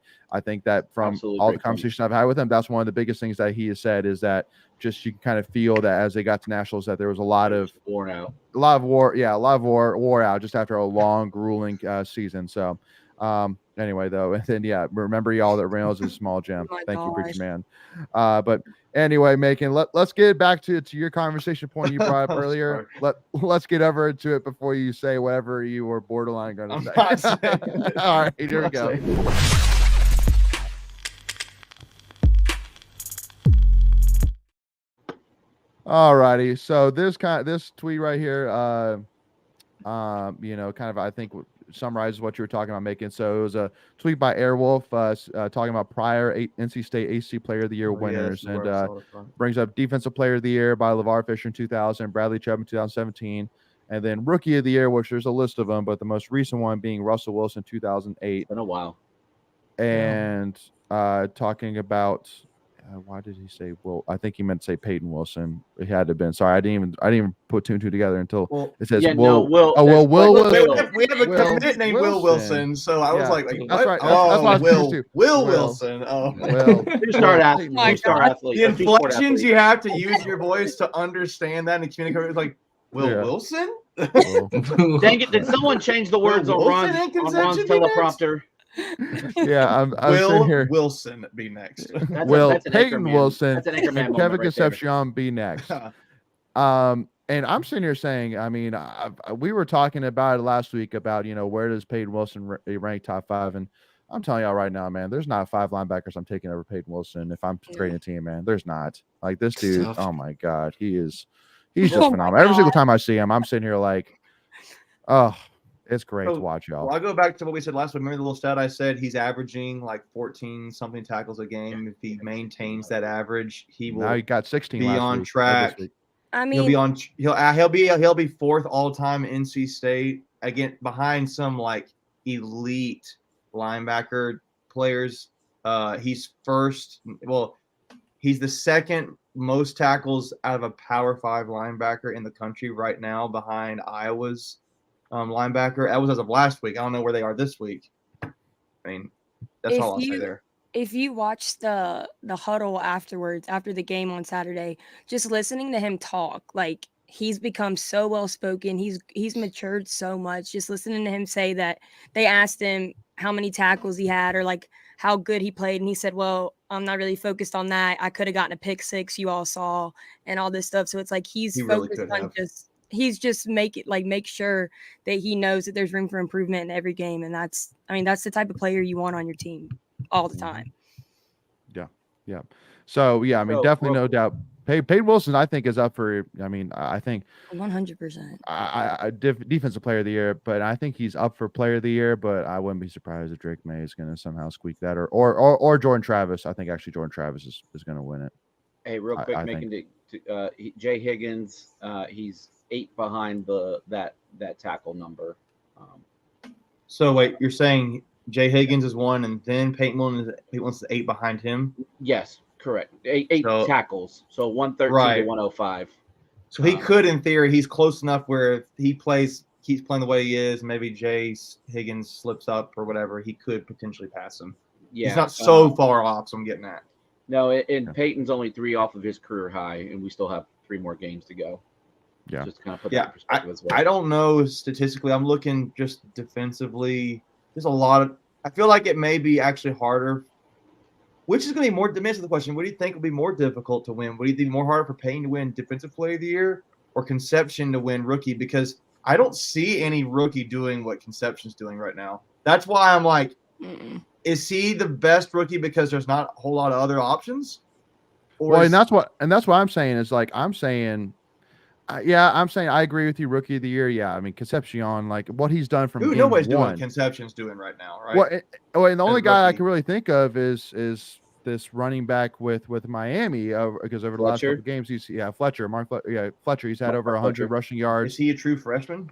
from Absolutely all the great point. conversations I've had with him, that's one of the biggest things that he has said is that just you can kind of feel that as they got to nationals that there was a lot of worn out. a lot of war out just after a long, grueling season. So anyway, though, and then remember y'all that Reynolds is a small gem. Oh my Thank you, gosh. preacher man. But anyway, Macon, let's get back to your conversation point you brought up earlier. Let's get over to it before you say whatever you were borderline going to say. All right, here we go. All righty. So this tweet right here, kind of I think summarizes what you were talking about, Macon. So it was a tweet by Airwolf talking about prior NC State ACC Player of the Year winners, and brings up Defensive Player of the Year by LeVar Fisher in 2000, Bradley Chubb in 2017, and then Rookie of the Year, which there's a list of them, but the most recent one being Russell Wilson 2008. Been a while. And talking about why did he say Will? I think he meant to say Peyton Wilson. It had to have been. Sorry, I didn't even put two and two together until it says Will. Will Wilson. We have a commitment named Will Wilson, so I was like that's what? right. That's why I was Will Wilson. Oh, Will. Two-star athlete. Two-star athlete. The inflections you have to use your voice to understand that and communicate is like Will Wilson. Dang it! Did someone change the words on Ron's teleprompter? Yeah, I'm sitting here. Wilson be next. Peyton Wilson. That's an Anchorman and Kevin Concepcion be next. And I'm sitting here saying, I mean, we were talking about it last week about where does Peyton Wilson rank top 5, and I'm telling y'all right now, man, there's not 5 linebackers I'm taking over Peyton Wilson if I'm creating a team, man. There's not. Like this dude. Oh my God, he's just phenomenal. Every single time I see him, I'm sitting here like, oh. It's great to watch, y'all. Well, I'll go back to what we said last week. Remember the little stat I said? He's averaging like 14-something tackles a game. If he maintains that average, he will. Now he got 16. Be on track. I mean, he'll be fourth all time NC State again behind some like elite linebacker players. He's first. Well, he's the second most tackles out of a Power 5 linebacker in the country right now, behind Iowa's linebacker. That was as of last week. I don't know where they are this week. I mean, that's all I'll say there. If you watch the huddle afterwards, after the game on Saturday, just listening to him talk, like he's become so well spoken. He's matured so much. Just listening to him say that they asked him how many tackles he had or like how good he played, and he said, "Well, I'm not really focused on that. I could have gotten a pick 6 you all saw and all this stuff." So it's like he's focused on just make sure that he knows that there's room for improvement in every game, and that's the type of player you want on your team all the time. Yeah. So yeah, I mean, definitely no doubt. Peyton Wilson, I think, is up for. I mean, I think 100%. Defensive Player of the Year, but I think he's up for Player of the Year. But I wouldn't be surprised if Drake May is going to somehow squeak that, or Jordan Travis. I think actually Jordan Travis is going to win it. Hey, real quick, Jay Higgins, he's 8 behind that tackle number. So wait, you're saying Jay Higgins is 1, and then Peyton Wilson is 8 behind him? Yes, correct. 8 tackles, so 113 to 105. So he could, in theory, he's close enough where if he keeps playing the way he is, maybe Jay Higgins slips up or whatever, he could potentially pass him. Yeah, he's not so far off. So I'm getting that. No, and Peyton's only 3 off of his career high, and we still have 3 more games to go. Yeah. Just to kind of put that in perspective as well. I don't know statistically. I'm looking just defensively. There's a lot of. I feel like it may be actually harder which is going to be more, to answer the question, what do you think will be more difficult to win? What do you think more harder for Peyton to win Defensive Player of the Year or Conception to win Rookie? Because I don't see any rookie doing what Conception's doing right now. That's why I'm like, is he the best rookie because there's not a whole lot of other options? Or and that's what I'm saying is like, I'm saying I agree with you. Rookie of the Year. Yeah. I mean, Concepcion, like what he's done from game nobody's one. doing Conception's doing right now, right? And the only guy I can really think of is this running back with Miami because over the last couple of games, Fletcher, Fletcher, he's had over 100 rushing yards. Is he a true freshman?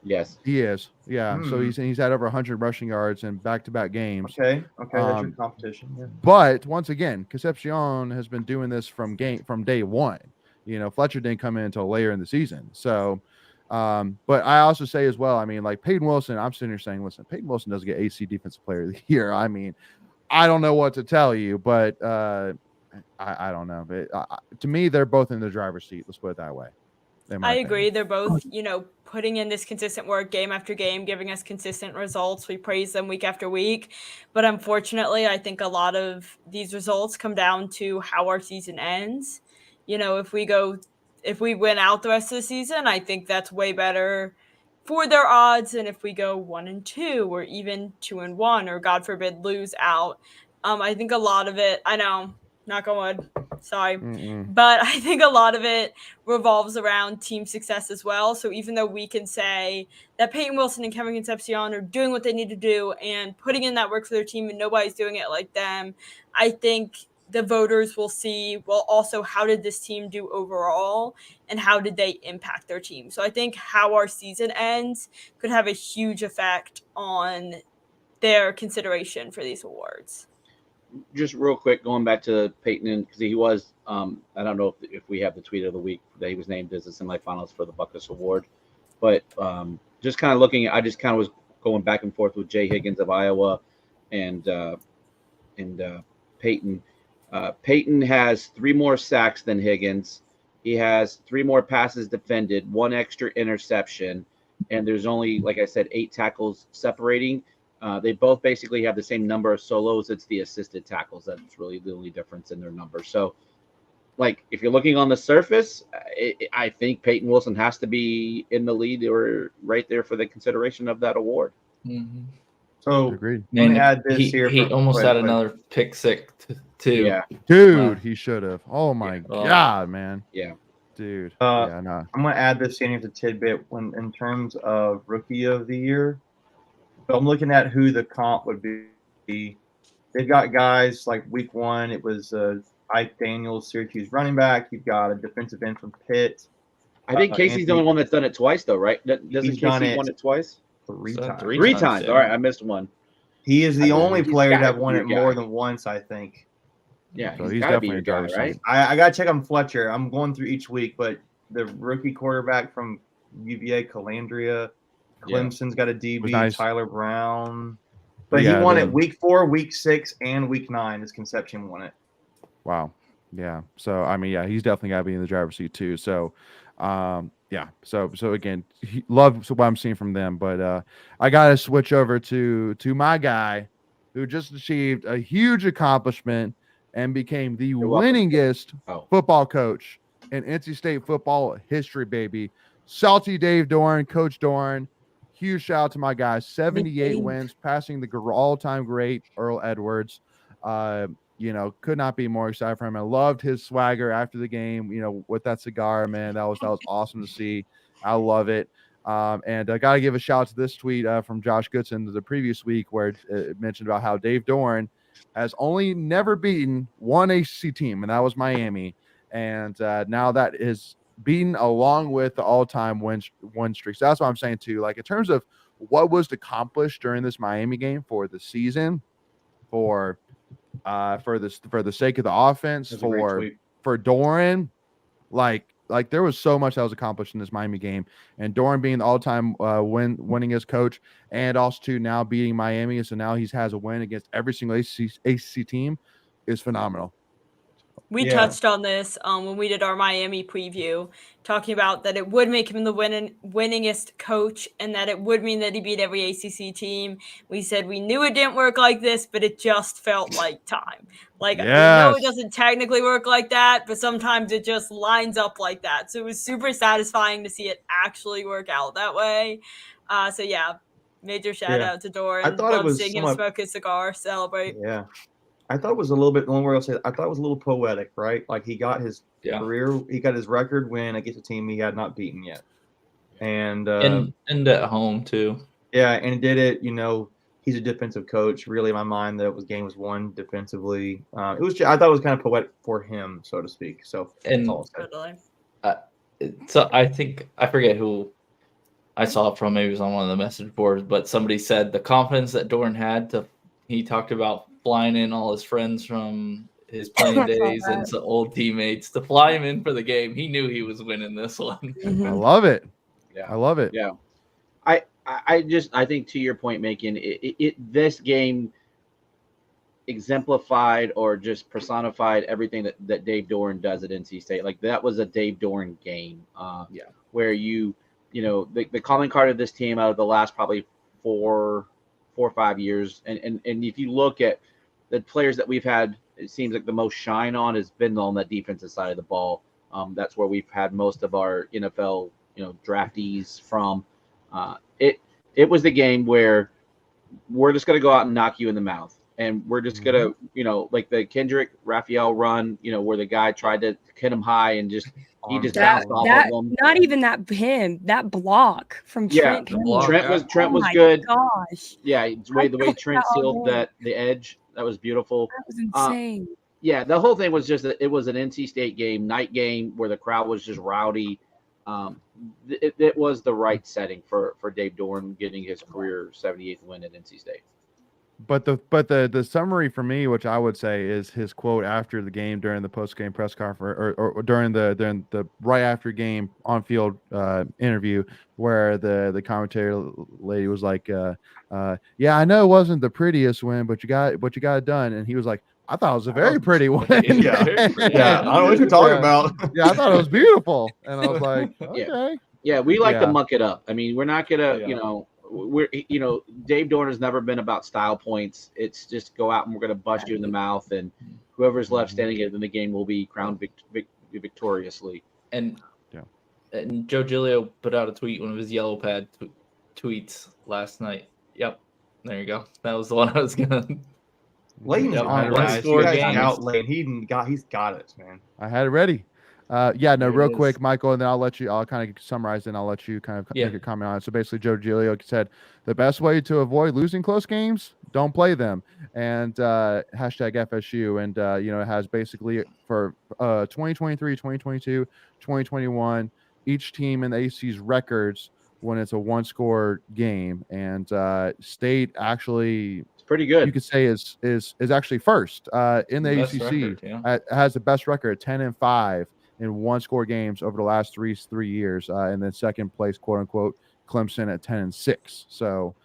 Yes, he is. Yeah. So he's had over 100 rushing yards in back-to-back games. Okay. That's your competition. Yeah. But once again, Concepcion has been doing this from day one. Fletcher didn't come in until later in the season. So, but I also say as well, I mean, like Peyton Wilson, I'm sitting here saying, listen, Peyton Wilson doesn't get AC Defensive Player of the Year. I mean, I don't know what to tell you, but I don't know. But, to me, they're both in the driver's seat. Let's put it that way. I agree. They're both, putting in this consistent work game after game, giving us consistent results. We praise them week after week. But unfortunately, I think a lot of these results come down to how our season ends. If we win out the rest of the season, I think that's way better for their odds. And if we go 1-2 or even 2-1, or God forbid lose out, I think a lot of it, I know, knock on wood, sorry, but I think a lot of it revolves around team success as well. So even though we can say that Peyton Wilson and Kevin Concepcion are doing what they need to do and putting in that work for their team and nobody's doing it like them, I think the voters will see, well, also how did this team do overall and how did they impact their team? So I think how our season ends could have a huge effect on their consideration for these awards. Just real quick, going back to Peyton, because he was, I don't know if we have the tweet of the week that he was named as the semifinalist for the Buckus Award, but just kind of looking, I just kind of was going back and forth with Jay Higgins of Iowa and Peyton. Peyton has 3 more sacks than Higgins. He has 3 more passes defended, 1 extra interception, and there's only, like I said, 8 tackles separating. They both basically have the same number of solos. It's the assisted tackles that's really the only difference in their numbers. So, like, if you're looking on the surface, I think Peyton Wilson has to be in the lead or right there for the consideration of that award. Mm-hmm. So, agreed. Let me add this here. He almost had another pick six too. Yeah, dude, he should have. Oh my God, man. Yeah, dude. I'm gonna add this in as a tidbit when in terms of Rookie of the Year. So I'm looking at who the comp would be. They've got guys like week 1, it was Ike Daniels, Syracuse running back. You've got a defensive end from Pitt. I think Casey's the only one that's done it twice, though, right? Doesn't Casey won it twice? 3 times. Three times. Yeah. All right, I missed one. He is the only player to have won it more than once, I think. Yeah, so he's got to be your guy, right? I got to check on Fletcher. I'm going through each week, but the rookie quarterback from UVA, Calandria, Clemson's got a DB, nice. Tyler Brown. But he won it week 4, week 6, and week 9. His Conception won it. Wow. Yeah. So, I mean, he's definitely got to be in the driver's seat too. So, So again, love what I'm seeing from them. But I got to switch over to my guy who just achieved a huge accomplishment and became the winningest football coach in NC State football history, baby. Salty Dave Doeren, Coach Doeren. Huge shout out to my guy. 78 wins, passing the all-time great Earl Edwards. Could not be more excited for him. I loved his swagger after the game, with that cigar, man. That was awesome to see. I love it. And I got to give a shout out to this tweet from Josh Goodson the previous week where it mentioned about how Dave Doeren has only never beaten one ACC team, and that was Miami. And now that is beaten along with the all-time win streak. So that's what I'm saying too. Like in terms of what was accomplished during this Miami game for the season, for the sake of the offense, for Doeren, like there was so much that was accomplished in this Miami game, and Doeren being the all-time winningest coach, and also too now beating Miami, so now he has a win against every single ACC team is phenomenal. We touched on this when we did our Miami preview, talking about that it would make him the winningest coach and that it would mean that he beat every ACC team. We said we knew it didn't work like this, but it just felt like time. Like, we know it doesn't technically work like that, but sometimes it just lines up like that. So it was super satisfying to see it actually work out that way. So yeah, major shout out to Doeren. I thought it was seeing him smoke his cigar, celebrate. Yeah. I thought it was a little bit, one word I'll say, I thought it was a little poetic, right? Like he got his career, he got his record win against a team he had not beaten yet. And at home too. Yeah, and he did it, he's a defensive coach. Really, in my mind, game was won defensively. I thought it was kind of poetic for him, so to speak. So, so I think, I forget who I saw it from, maybe it was on one of the message boards, but somebody said the confidence that Doeren had he talked about flying in all his friends from his playing days and some old teammates to fly him in for the game. He knew he was winning this one. I love it. Yeah, I love it. Yeah, I think to your point, making this game exemplified or just personified everything that Dave Doeren does at NC State. Like that was a Dave Doeren game. Where the calling card of this team out of the last probably 4 or 5 years, and if you look at the players that we've had, it seems like the most shine on has been on the defensive side of the ball. That's where we've had most of our NFL, draftees from. It was the game where we're just going to go out and knock you in the mouth. And we're just going to, like the Kendrick Raphael run, where the guy tried to hit him high and he just bounced off of him. Not even that block from Trent. Trent was good. Gosh. Yeah, the way Trent sealed the edge, that was beautiful. That was insane. The whole thing was just that it was an NC State game, night game, where the crowd was just rowdy. It was the right setting for Dave Doeren getting his career 78th win at NC State. But the summary for me, which I would say is his quote after the game during the post game press conference or during the right after game on field interview, where the commentator lady was like, "Yeah, I know it wasn't the prettiest win, but you got it done," and he was like, "I thought it was a very pretty win." Yeah, I don't know what you're talking about. Yeah, I thought it was beautiful, and I was like, "Okay." Yeah, we like to muck it up. I mean, we're not gonna, Dave Doeren has never been about style points. It's just go out and we're going to bust you in the mouth, and whoever's left standing in the game will be crowned victoriously. And Joe Giglio put out a tweet, one of his yellow pad tweets last night. Yep, there you go. That was the one I was gonna. Layton's out late. He's got it, man. I had it ready. Real quick, Michael, and then I'll kind of summarize and I'll let you kind of make a comment on it. So basically, Joe Giglio said the best way to avoid losing close games, don't play them. And hashtag FSU. And, it has basically for 2023, 2022, 2021, each team in the ACC's records when it's a one-score game. And State actually, it's pretty good. You could say is actually first in the ACC. Record, has the best record, 10-5. In one-score games over the last three years, and then second place, quote unquote, Clemson at 10-6. So,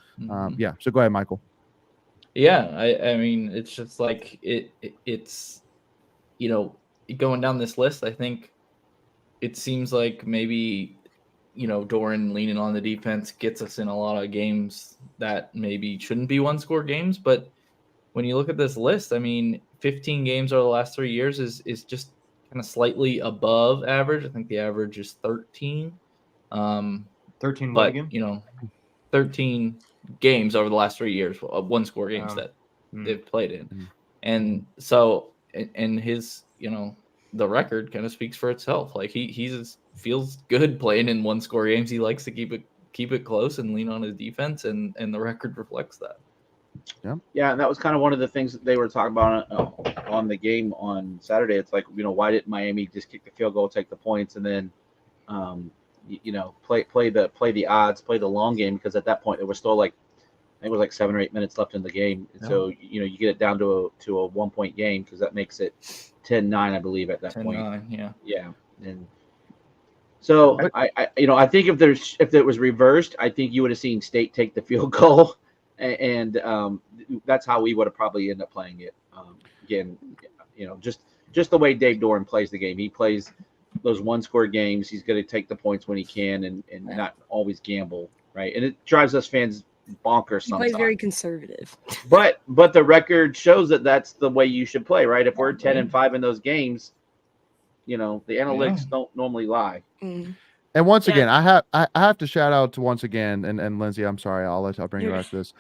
So go ahead, Michael. Yeah, I mean, it's just like it's going down this list. I think it seems like maybe Doeren leaning on the defense gets us in a lot of games that maybe shouldn't be one-score games. But when you look at this list, I mean, 15 games over the last 3 years is just kind of slightly above average. I think the average is 13. 13 but 13 games over the last 3 years, one-score games that they've played in. And so, and his, the record kind of speaks for itself. Like he feels good playing in one-score games. He likes to keep it close and lean on his defense, and the record reflects that. Yeah, and that was kind of one of the things that they were talking about on the game on Saturday. It's like, why didn't Miami just kick the field goal, take the points, and then, play the odds, play the long game? Because at that point, it was still like, I think it was like 7 or 8 minutes left in the game. And so, you get it down to a 1-point game, because that makes it 10-9, I believe, at that point. 10-9, yeah. And so I think if it was reversed, I think you would have seen State take the field goal. And that's how we would have probably ended up playing it. Again, just just the way Dave Doeren plays the game. He plays those one-score games. He's going to take the points when he can and not always gamble, right? And it drives us fans bonkers sometimes. He plays very conservative. But the record shows that that's the way you should play, right? If we're 10-5 in those games, the analytics don't normally lie. Mm. And once again, I have to shout out to once again, and Lindsay, I'm sorry, I'll bring you back to this.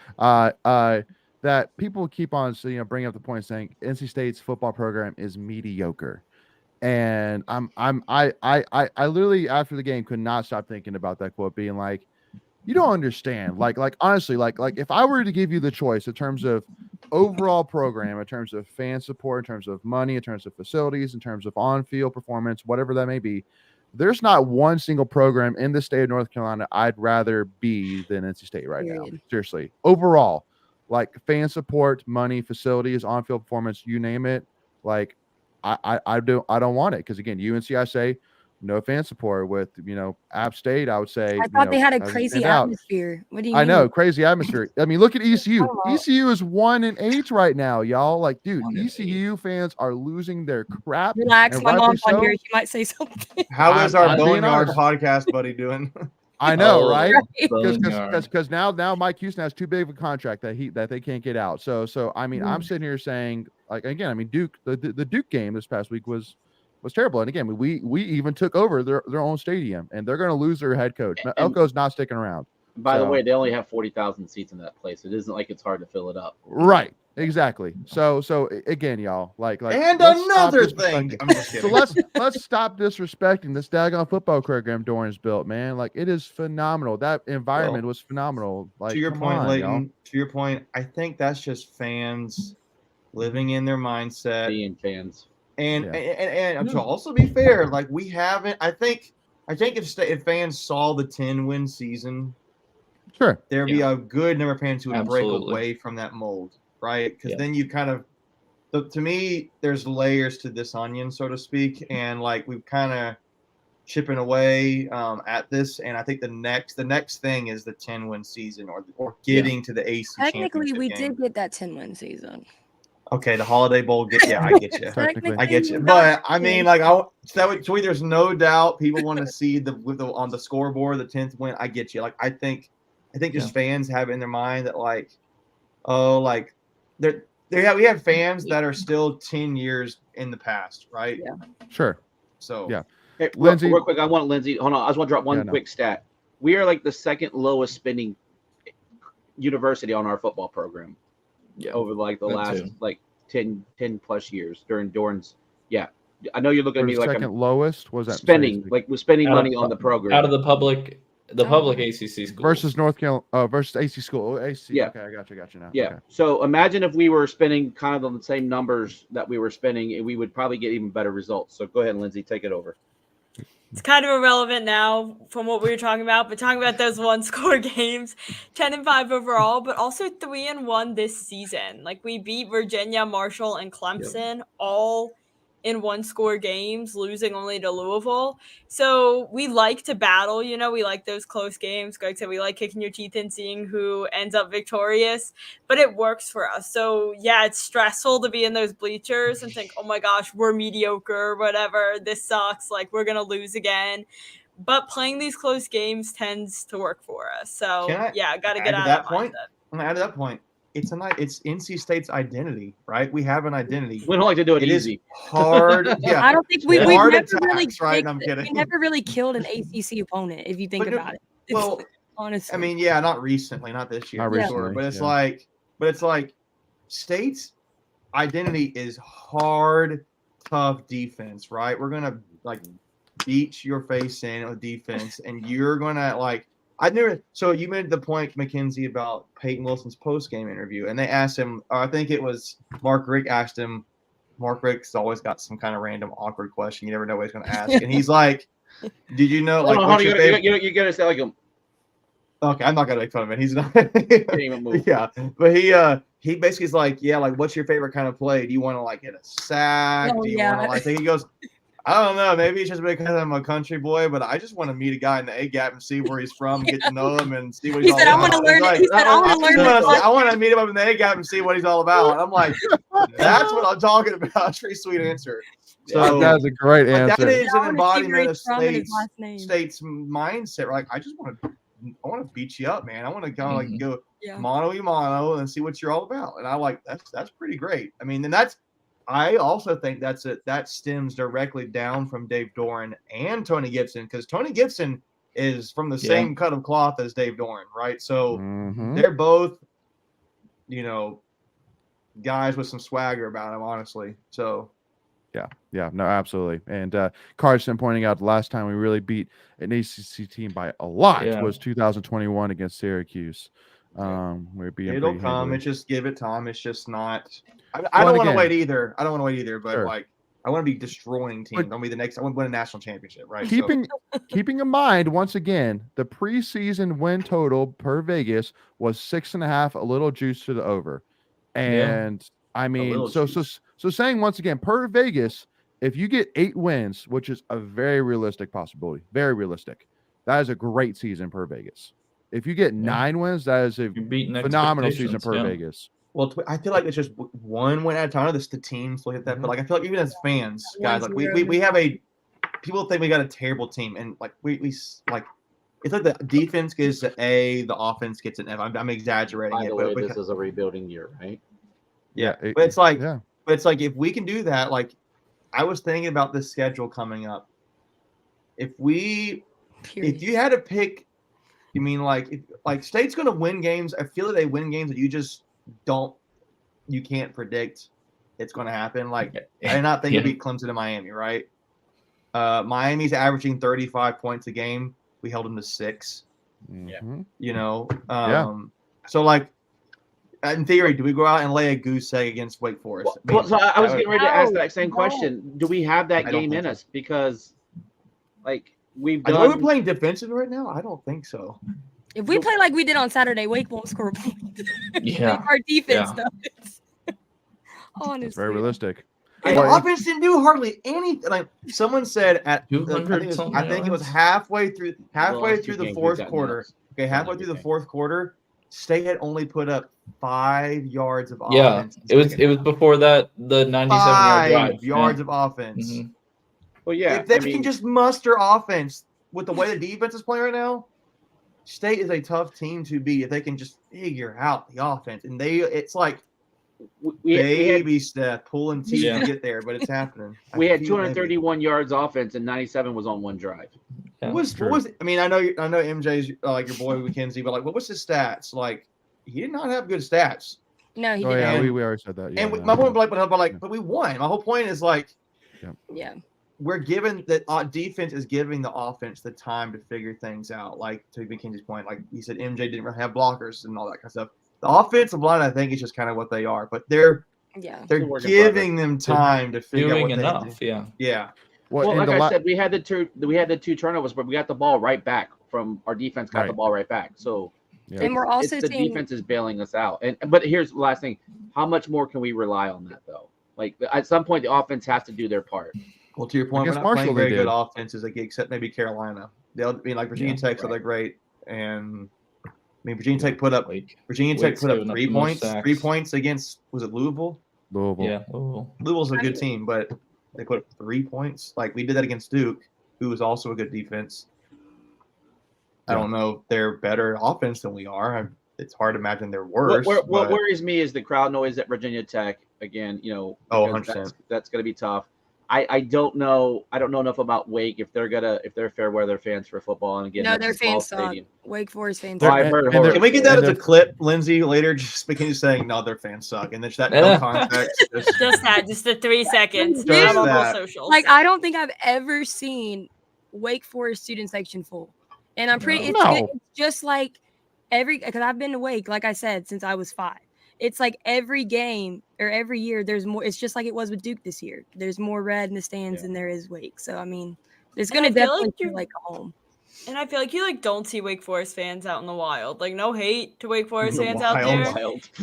That people keep on bringing up the point saying NC State's football program is mediocre, and I literally after the game could not stop thinking about that quote, being like, you don't understand, like honestly, like if I were to give you the choice in terms of overall program, in terms of fan support, in terms of money, in terms of facilities, in terms of on-field performance, whatever that may be. There's not one single program in the state of North Carolina I'd rather be than NC State right now. Seriously. Overall, like fan support, money, facilities, on-field performance, you name it. Like I don't want it because again, UNC I say no fan support. With App State, I would say I thought they had a crazy atmosphere. What do you mean? I know, crazy atmosphere. I mean, look at ECU. ECU is 1-8 right now, y'all. Like, dude, ECU fans are losing their crap. Relax, my mom's on here. She might say something. How is our Boneyard podcast buddy doing? I know, right? Because now Mike Houston has too big of a contract that they can't get out. So I mean, I'm sitting here saying, like, again, I mean, Duke, the Duke game this past week was terrible. And again, we even took over their own stadium, and they're going to lose their head coach. Elko's not sticking around. By the way, they only have 40,000 seats in that place. It isn't like it's hard to fill it up. Right. Exactly. So again, y'all, like, and another thing. I'm just kidding. So let's stop disrespecting this daggone football program Doeren's built, man. Like, it is phenomenal. That environment was phenomenal. Like, to your point, Leighton. To your point, I think that's just fans living in their mindset, being fans. And to also be fair, like, we haven't. I think if fans saw the 10-win season, sure, there'd be a good number of fans who would break away from that mold, right? Because then you kind of, to me, there's layers to this onion, so to speak, and like we've kind of chipping away at this. And I think the next thing is the 10-win season or getting to the AC. Technically, we did get that 10-win season. Okay, the Holiday Bowl. I get you. I get you. But I mean, like, so there's no doubt people want to see on the scoreboard the 10th win. I get you. Like, I think just fans have it in their mind that like, we have fans that are still 10 years in the past, right? Yeah. Sure. So yeah. Hey, Lindsay, real quick, I want Lindsay. Hold on, I just want to drop one quick stat. We are like the second lowest spending university on our football program. Yeah, over like the last like 10 plus years during Doeren's. Yeah, I know you're looking at me like second lowest was that spending money on the program out of the public ACC school versus North Carolina versus AC school. AC. Yeah. Okay, I got you now. Yeah. Okay. So imagine if we were spending kind of the same numbers that we were spending, we would probably get even better results. So go ahead, Lindsay, take it over. It's kind of irrelevant now from what we were talking about, but talking about those one-score games, 10-5 overall, but also 3-1 this season. Like, we beat Virginia, Marshall, and Clemson all in one-score games, losing only to Louisville. So we like to battle, we like those close games. Greg said we like kicking your teeth in, seeing who ends up victorious, but it works for us. So yeah, it's stressful to be in those bleachers and think, oh my gosh, we're mediocre, whatever, this sucks, like we're going to lose again. But playing these close games tends to work for us. So yeah, got to get out of that point. I'm going to add to that point. It's NC State's identity, right? We have an identity. We don't like to do it easy. Is hard. Yeah. I don't think we've never really right? I'm kidding. We never really killed an ACC opponent, if you think about it. Well, honestly, I mean, yeah, not recently, not this year, but it's like State's identity is hard, tough defense, right? We're gonna like beat your face in with defense, and you're gonna like. So you made the point, Mackenzie, about Peyton Wilson's post-game interview, and they asked him, I think it was Mark Rick asked him, Mark Rick's always got some kind of random awkward question. You never know what he's going to ask. And he's like, did you know, like, what's your favorite? You got to say like him. Okay, I'm not going to make fun of it. He's not. Yeah, but he basically is like, yeah, like, what's your favorite kind of play? Do you want to, like, get a sack? Do you want to, like, he goes, I don't know. Maybe it's just because I'm a country boy, but I just want to meet a guy in the A gap and see where he's from, get to know him, and see what he's all about. I want to learn. Like, he said, I want to learn. I want to meet him up in the A gap and see what he's all about. And I'm like, that's what I'm talking about. Pretty sweet answer. So that's a great but answer. that is I an wanna see embodiment where of he's from and his last name. State's mindset. Like, I want to beat you up, man. I want to kind of like go mano a mano and see what you're all about. And I like that's pretty great. I mean, and I also think that stems directly down from Dave Doeren and Tony Gibson, because Tony Gibson is from the same cut of cloth as Dave Doeren, right? So they're both, guys with some swagger about them, honestly. So yeah, no, absolutely. And Carson pointing out the last time we really beat an ACC team by a lot was 2021 against Syracuse. We beat them it'll pretty come. handily. It's just give it time. It's just not. I don't want to wait either. I don't want to wait either. But like, I want to be destroying teams. Don't be the next. I want to win a national championship, right? Keeping in mind, once again, the preseason win total per Vegas was 6.5, a little juice to the over. And I mean, so saying once again, per Vegas, if you get 8 wins, which is a very realistic possibility, very realistic, that is a great season per Vegas. If you get 9 wins, that is a phenomenal season per Vegas. Well, I feel like it's just one win at a time. The teams look at that, but like I feel like even as fans, guys, like we have people think we got a terrible team, and like we like it's like the defense gets an A, the offense gets an F. I'm exaggerating By it, the but way, this is a rebuilding year, right? Yeah, but it's like if we can do that, like I was thinking about this schedule coming up. If you had to pick, you mean like State's going to win games? I feel like they win games that you can't predict it's going to happen. Like I did not think it'd beat Clemson and Miami, right? Miami's averaging 35 points a game. We held them to 6. So like in theory, do we go out and lay a goose egg against Wake Forest? So I was getting ready to ask that same question. Do we have that game in us? Because like we've done. Are we playing defensive right now? I don't think so. If we play like we did on Saturday, Wake won't score a point. Our defense does. Honestly, it's very realistic. And the offense didn't do hardly anything. Like someone said at I think it was halfway through the fourth quarter. Okay, halfway through the fourth quarter, State had only put up 5 yards of offense. Yeah, it was before that the 97-yard drive. 5 yards of offense. Mm-hmm. Well, yeah, if they can just muster offense with the way the defense is playing right now, State is a tough team to beat if they can just figure out the offense. And it's like baby step, pulling teeth to get there, but it's happening. We had 231 yards offense, and 97 was on one drive. Yeah, what was? I mean, I know MJ's like your boy McKenzie, but like, what was his stats? Like, he did not have good stats. No, he didn't. Yeah, we already said that. Yeah, and my point, but we won. My whole point is like, we're giving the defense is giving the offense the time to figure things out. Like to McKenzie's point, like he said, MJ didn't really have blockers and all that kind of stuff. The offensive line, I think, is just kind of what they are, but they're giving them time to figure out what enough. they do. Yeah. Well, like I said, we had the 2 turnovers, but we got the ball right back from our defense. Got the ball right back. So, and we're also the defense is bailing us out. But here's the last thing: how much more can we rely on that though? Like at some point, the offense has to do their part. Well, to your point, we're not playing very good offenses, except maybe Carolina. They'll be like Virginia Tech, so they're great. And I mean, Virginia Tech put up 3 points. 3 points against, was it Louisville? Yeah, Louisville's a good team, but they put up 3 points. Like we did that against Duke, who was also a good defense. I don't know if they're better offense than we are. It's hard to imagine they're worse. What worries me is the crowd noise at Virginia Tech. Again, 100%. That's going to be tough. I don't know enough about Wake if they're fair weather fans for football and again. No, their fans suck. Wake Forest fans. I've heard. Can we get that as a clip, Lindsay, later? Just because saying no, their fans suck, and there's that no context. Just the 3 seconds. Socials. Like I don't think I've ever seen Wake Forest student section full, and I'm pretty. It's just like because I've been to Wake, like I said, since I was 5. It's like every game or every year there's more. It's just like it was with Duke this year. There's more red in the stands than there is Wake. So I mean, it's gonna definitely feel like a home. And I feel like you don't see Wake Forest fans out in the wild. Like no hate to Wake Forest fans out there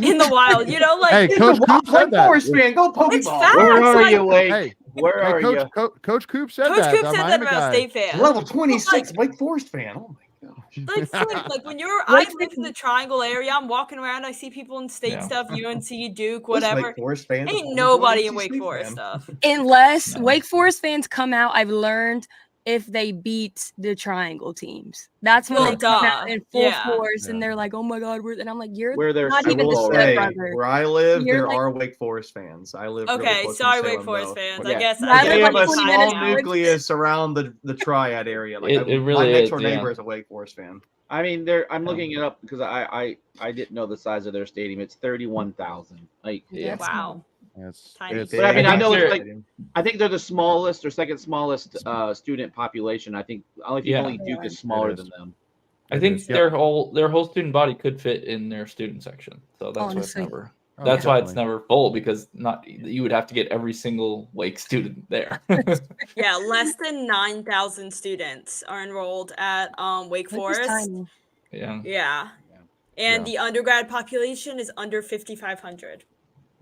in the wild. Hey, Coach Coop said that. Forest fan, go Pokeball. Where are you, Wake? Hey, where are you? Coach Coop said that. Coach Coop said that about State fans. Level 26 Wake Forest fan. Oh my god. Like flip, like when I live in the Triangle area, I'm walking around, I see people in state stuff, UNC, Duke, whatever. Wake Forest fans Ain't nobody in Wake Forest stuff. Unless Wake Forest fans come out, I've learned if they beat the Triangle teams. That's when they come out in full force and they're like, "Oh my God, and I'm like, you're not even the stepbrother." Where I live, there are Wake Forest fans. I live okay. Really sorry, Salem, Wake Forest though. fans. Yeah. I guess they have a small nucleus around the Triad area. Like it really my next door is, neighbor is a Wake Forest fan. I mean, I'm looking it up because I didn't know the size of their stadium. It's 31,000. Like, wow. Tiny. But I mean, I know it's like I think they're the smallest or second smallest student population. I think only Duke is smaller than them. I think their whole student body could fit in their student section, so that's why it's never. That's why it's never full, because you would have to get every single Wake student there. Yeah, less than 9,000 students are enrolled at Wake Forest. Yeah. And the undergrad population is under 5,500.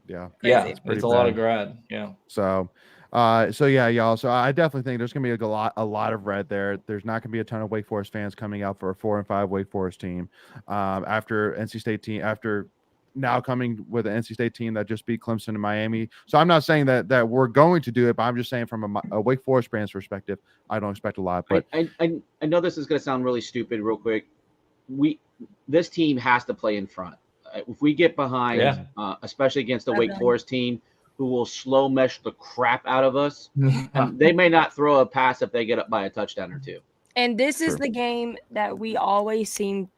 Yeah. Crazy. It's a lot of grad. Yeah. So yeah, y'all. So I definitely think there's gonna be a lot of red there. There's not gonna be a ton of Wake Forest fans coming out for a 4-5 Wake Forest team. After NC State team, after now coming with an NC State team that just beat Clemson and Miami. So I'm not saying that we're going to do it, but I'm just saying from a Wake Forest fans perspective, I don't expect a lot. But I know this is gonna sound really stupid, real quick. This team has to play in front. If we get behind, especially against the Wake Forest team, who will slow mesh the crap out of us, they may not throw a pass if they get up by a touchdown or two. And this is the game that we always seem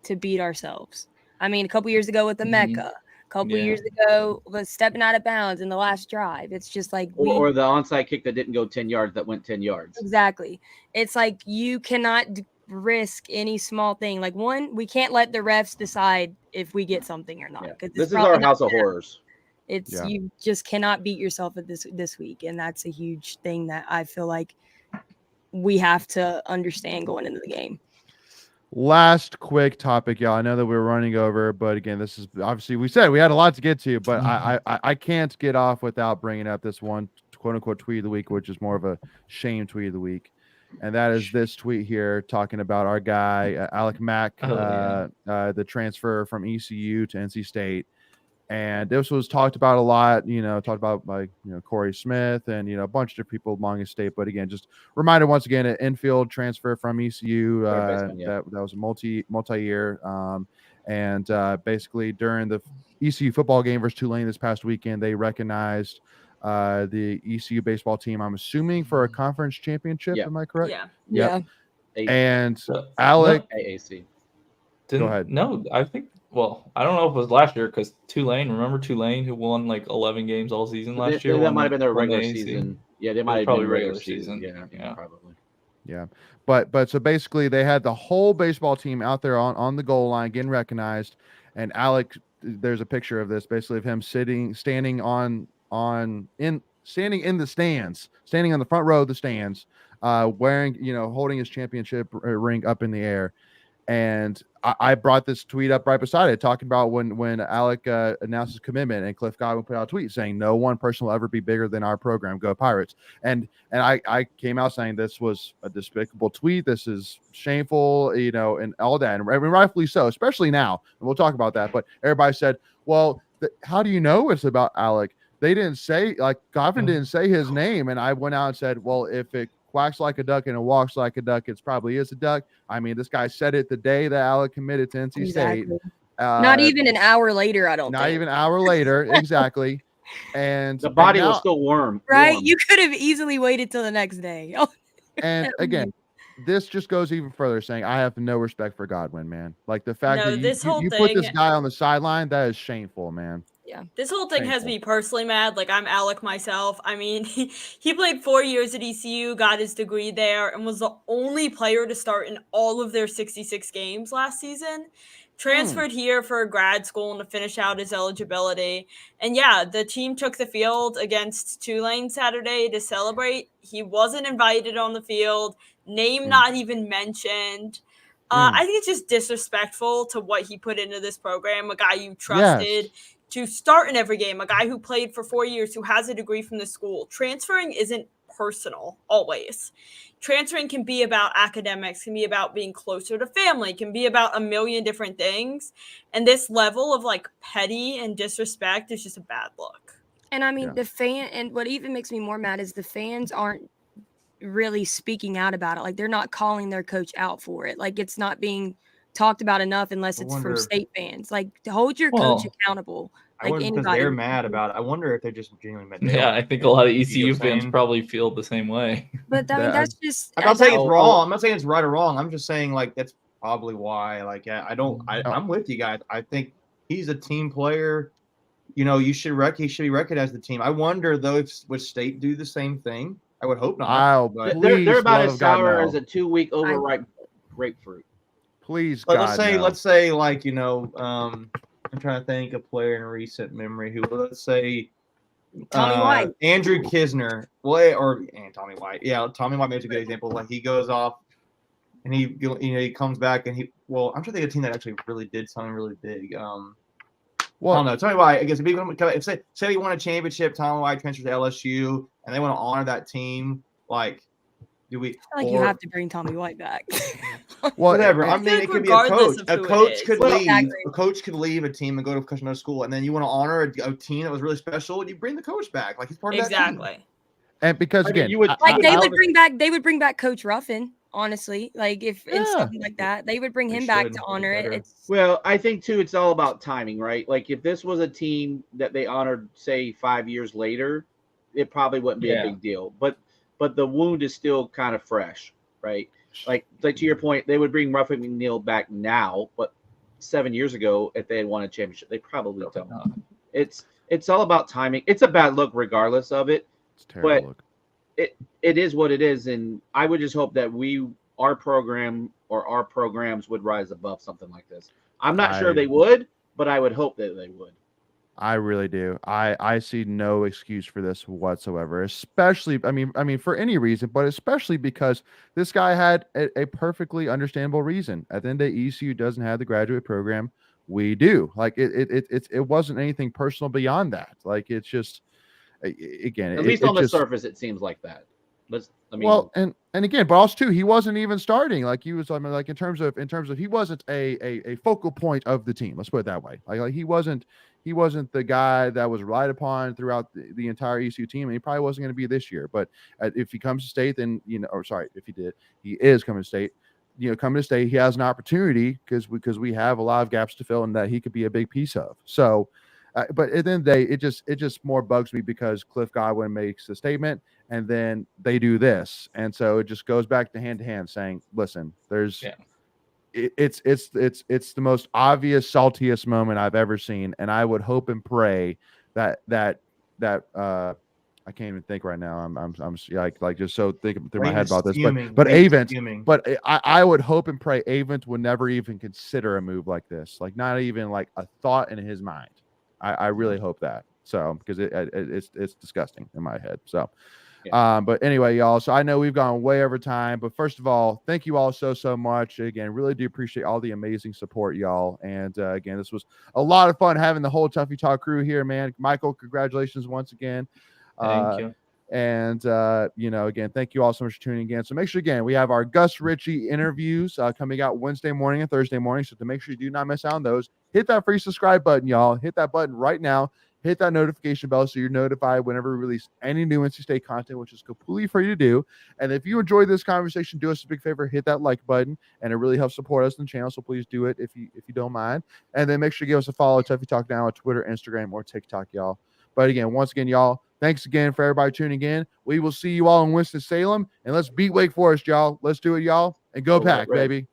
to beat ourselves. I mean, a couple years ago with the Mecca, a couple years ago was stepping out of bounds in the last drive. It's just like or the onside kick that didn't go 10 yards that went 10 yards. Exactly. It's like you cannot risk any small thing. Like we can't let the refs decide if we get something or not. Because this is our house of horrors. You just cannot beat yourself at this week, and that's a huge thing that I feel like we have to understand going into the game. Last quick topic, y'all. I know that we're running over, but again, this is obviously we said we had a lot to get to, but I can't get off without bringing up this one quote unquote tweet of the week, which is more of a shame tweet of the week. And that is this tweet here talking about our guy, Alec Mack, the transfer from ECU to NC State. And this was talked about a lot, talked about by, Corey Smith and, a bunch of different people along his state. But again, just reminder once again, an infield transfer from ECU that was a multi-year. And basically during the ECU football game versus Tulane this past weekend, they recognized the ECU baseball team, I'm assuming for a conference championship. Am I correct? Yeah. And Alec, AAC. Go ahead. No, I think. Well, I don't know if it was last year because Tulane. Remember Tulane, who won like 11 games all season last year? That might have been their regular season. Yeah, they might have probably been regular season. Yeah, probably. Yeah, but so basically they had the whole baseball team out there on the goal line getting recognized, and Alec, there's a picture of this basically of him standing in the stands, standing on the front row of the stands, wearing holding his championship ring up in the air. And I brought this tweet up right beside it, talking about when Alec announced his commitment, and Cliff Godwin put out a tweet saying, "No one person will ever be bigger than our program. Go Pirates!" And I came out saying this was a despicable tweet. This is shameful, and all that, and rightfully so, especially now. And we'll talk about that. But everybody said, "Well, how do you know it's about Alec?" They didn't say, Godwin didn't say his name, and I went out and said, "Well, if it quacks like a duck and it walks like a duck, it probably is a duck." I mean, this guy said it the day that Alec committed to NC State. Not even an hour later, I don't think. Not even an hour later, exactly. And the body was still warm. Right? You could have easily waited till the next day. And again, this just goes even further, saying I have no respect for Godwin, man. Like the fact that you put this guy on the sideline, that is shameful, man. Yeah. This whole thing has me personally mad. Like, I'm Alec myself. I mean, he played 4 years at ECU, got his degree there, and was the only player to start in all of their 66 games last season. Transferred here for grad school and to finish out his eligibility. And yeah, the team took the field against Tulane Saturday to celebrate. He wasn't invited on the field, name not even mentioned. I think it's just disrespectful to what he put into this program, a guy you trusted to start in every game, a guy who played for 4 years, who has a degree from the school. Transferring isn't personal always. Transferring can be about academics, can be about being closer to family, can be about a million different things. And this level of like petty and disrespect is just a bad look. And I mean, and what even makes me more mad is the fans aren't really speaking out about it. Like, they're not calling their coach out for it. Like, it's not being talked about enough unless it's from state fans. Like, to hold your coach accountable. Like, because they're mad about it. I wonder if they're just genuinely mad. Yeah, I think a lot of ECU fans probably feel the same way. But I mean, that's just. I'm not saying it's wrong. I'm not saying it's right or wrong. I'm just saying, like, that's probably why. Like, I'm with you guys. I think he's a team player. You know, he should be recognized as the team. I wonder though if would state do the same thing. I would hope not. They're about as sour as a 2-week overripe grapefruit. Please, but let's say, like, you know, I'm trying to think a player in recent memory who, let's say, Tommy White, Andrew Kisner, and Tommy White. Yeah, Tommy White makes a good example. Like, he goes off and he comes back and I'm trying to think of a team that actually really did something really big. Well, I don't know. Tommy White, I guess if say he won a championship, Tommy White transfers to LSU, and they want to honor that team, like, do we? I feel like you have to bring Tommy White back. Whatever. I mean, it could be a coach. A coach could leave. A coach could leave a team and go to another school, and then you want to honor a team that was really special, and you bring the coach back, like he's part of that team. Exactly. And because again, they would bring back Coach Ruffin. Honestly, like if in something like that, they would bring him back to honor it. Well, I think too, it's all about timing, right? Like if this was a team that they honored, say 5 years later, it probably wouldn't be a big deal. But the wound is still kind of fresh, right? Like to your point, they would bring Ruffin McNeil back now, but 7 years ago, if they had won a championship, they probably don't. It's all about timing. It's a bad look regardless of it. It's a terrible look. It is what it is, and I would just hope that our program or our programs would rise above something like this. I'm not sure they would, but I would hope that they would. I really do. I see no excuse for this whatsoever, especially, I mean, for any reason, but especially because this guy had a perfectly understandable reason. At the end of the day, ECU doesn't have the graduate program. We do. Like, it wasn't anything personal beyond that. Like, it's just, again, at least on the surface, it seems like that. And again, but also too, he wasn't even starting. Like, he was, I mean, like in terms of he wasn't a focal point of the team. Let's put it that way. Like he wasn't the guy that was relied upon throughout the entire ECU team, and he probably wasn't going to be this year. But if he comes to state, then he is coming to state. Coming to state, he has an opportunity because we have a lot of gaps to fill, and that he could be a big piece of. So. But at the end of the day, it just more bugs me because Cliff Godwin makes a statement and then they do this, and so it just goes back to hand saying, "Listen, it's the most obvious, saltiest moment I've ever seen, and I would hope and pray that I can't even think right now. I'm like just so thinking through my head about this, but Avent, but I would hope and pray Avent would never even consider a move like this, like not even like a thought in his mind. I really hope that. So, because it's disgusting in my head. So, but anyway, y'all. So I know we've gone way over time, but first of all, thank you all so much. Again, really do appreciate all the amazing support, y'all. And again, this was a lot of fun having the whole Tuffy Talk crew here, man. Michael, congratulations once again. Thank you. And again, thank you all so much for tuning in. So make sure, again, we have our Gus Ritchie interviews coming out Wednesday morning and Thursday morning. So to make sure you do not miss out on those, hit that free subscribe button, y'all. Hit that button right now. Hit that notification bell so you're notified whenever we release any new NC State content, which is completely free to do. And if you enjoyed this conversation, do us a big favor, hit that like button, and it really helps support us in the channel. So please do it if you don't mind. And then make sure you give us a follow, Tuffy Talk Now on Twitter, Instagram, or TikTok, y'all. But again, once again, y'all, thanks again for everybody tuning in. We will see you all in Winston-Salem, and let's beat Wake Forest, y'all. Let's do it, y'all, and go Pack, baby.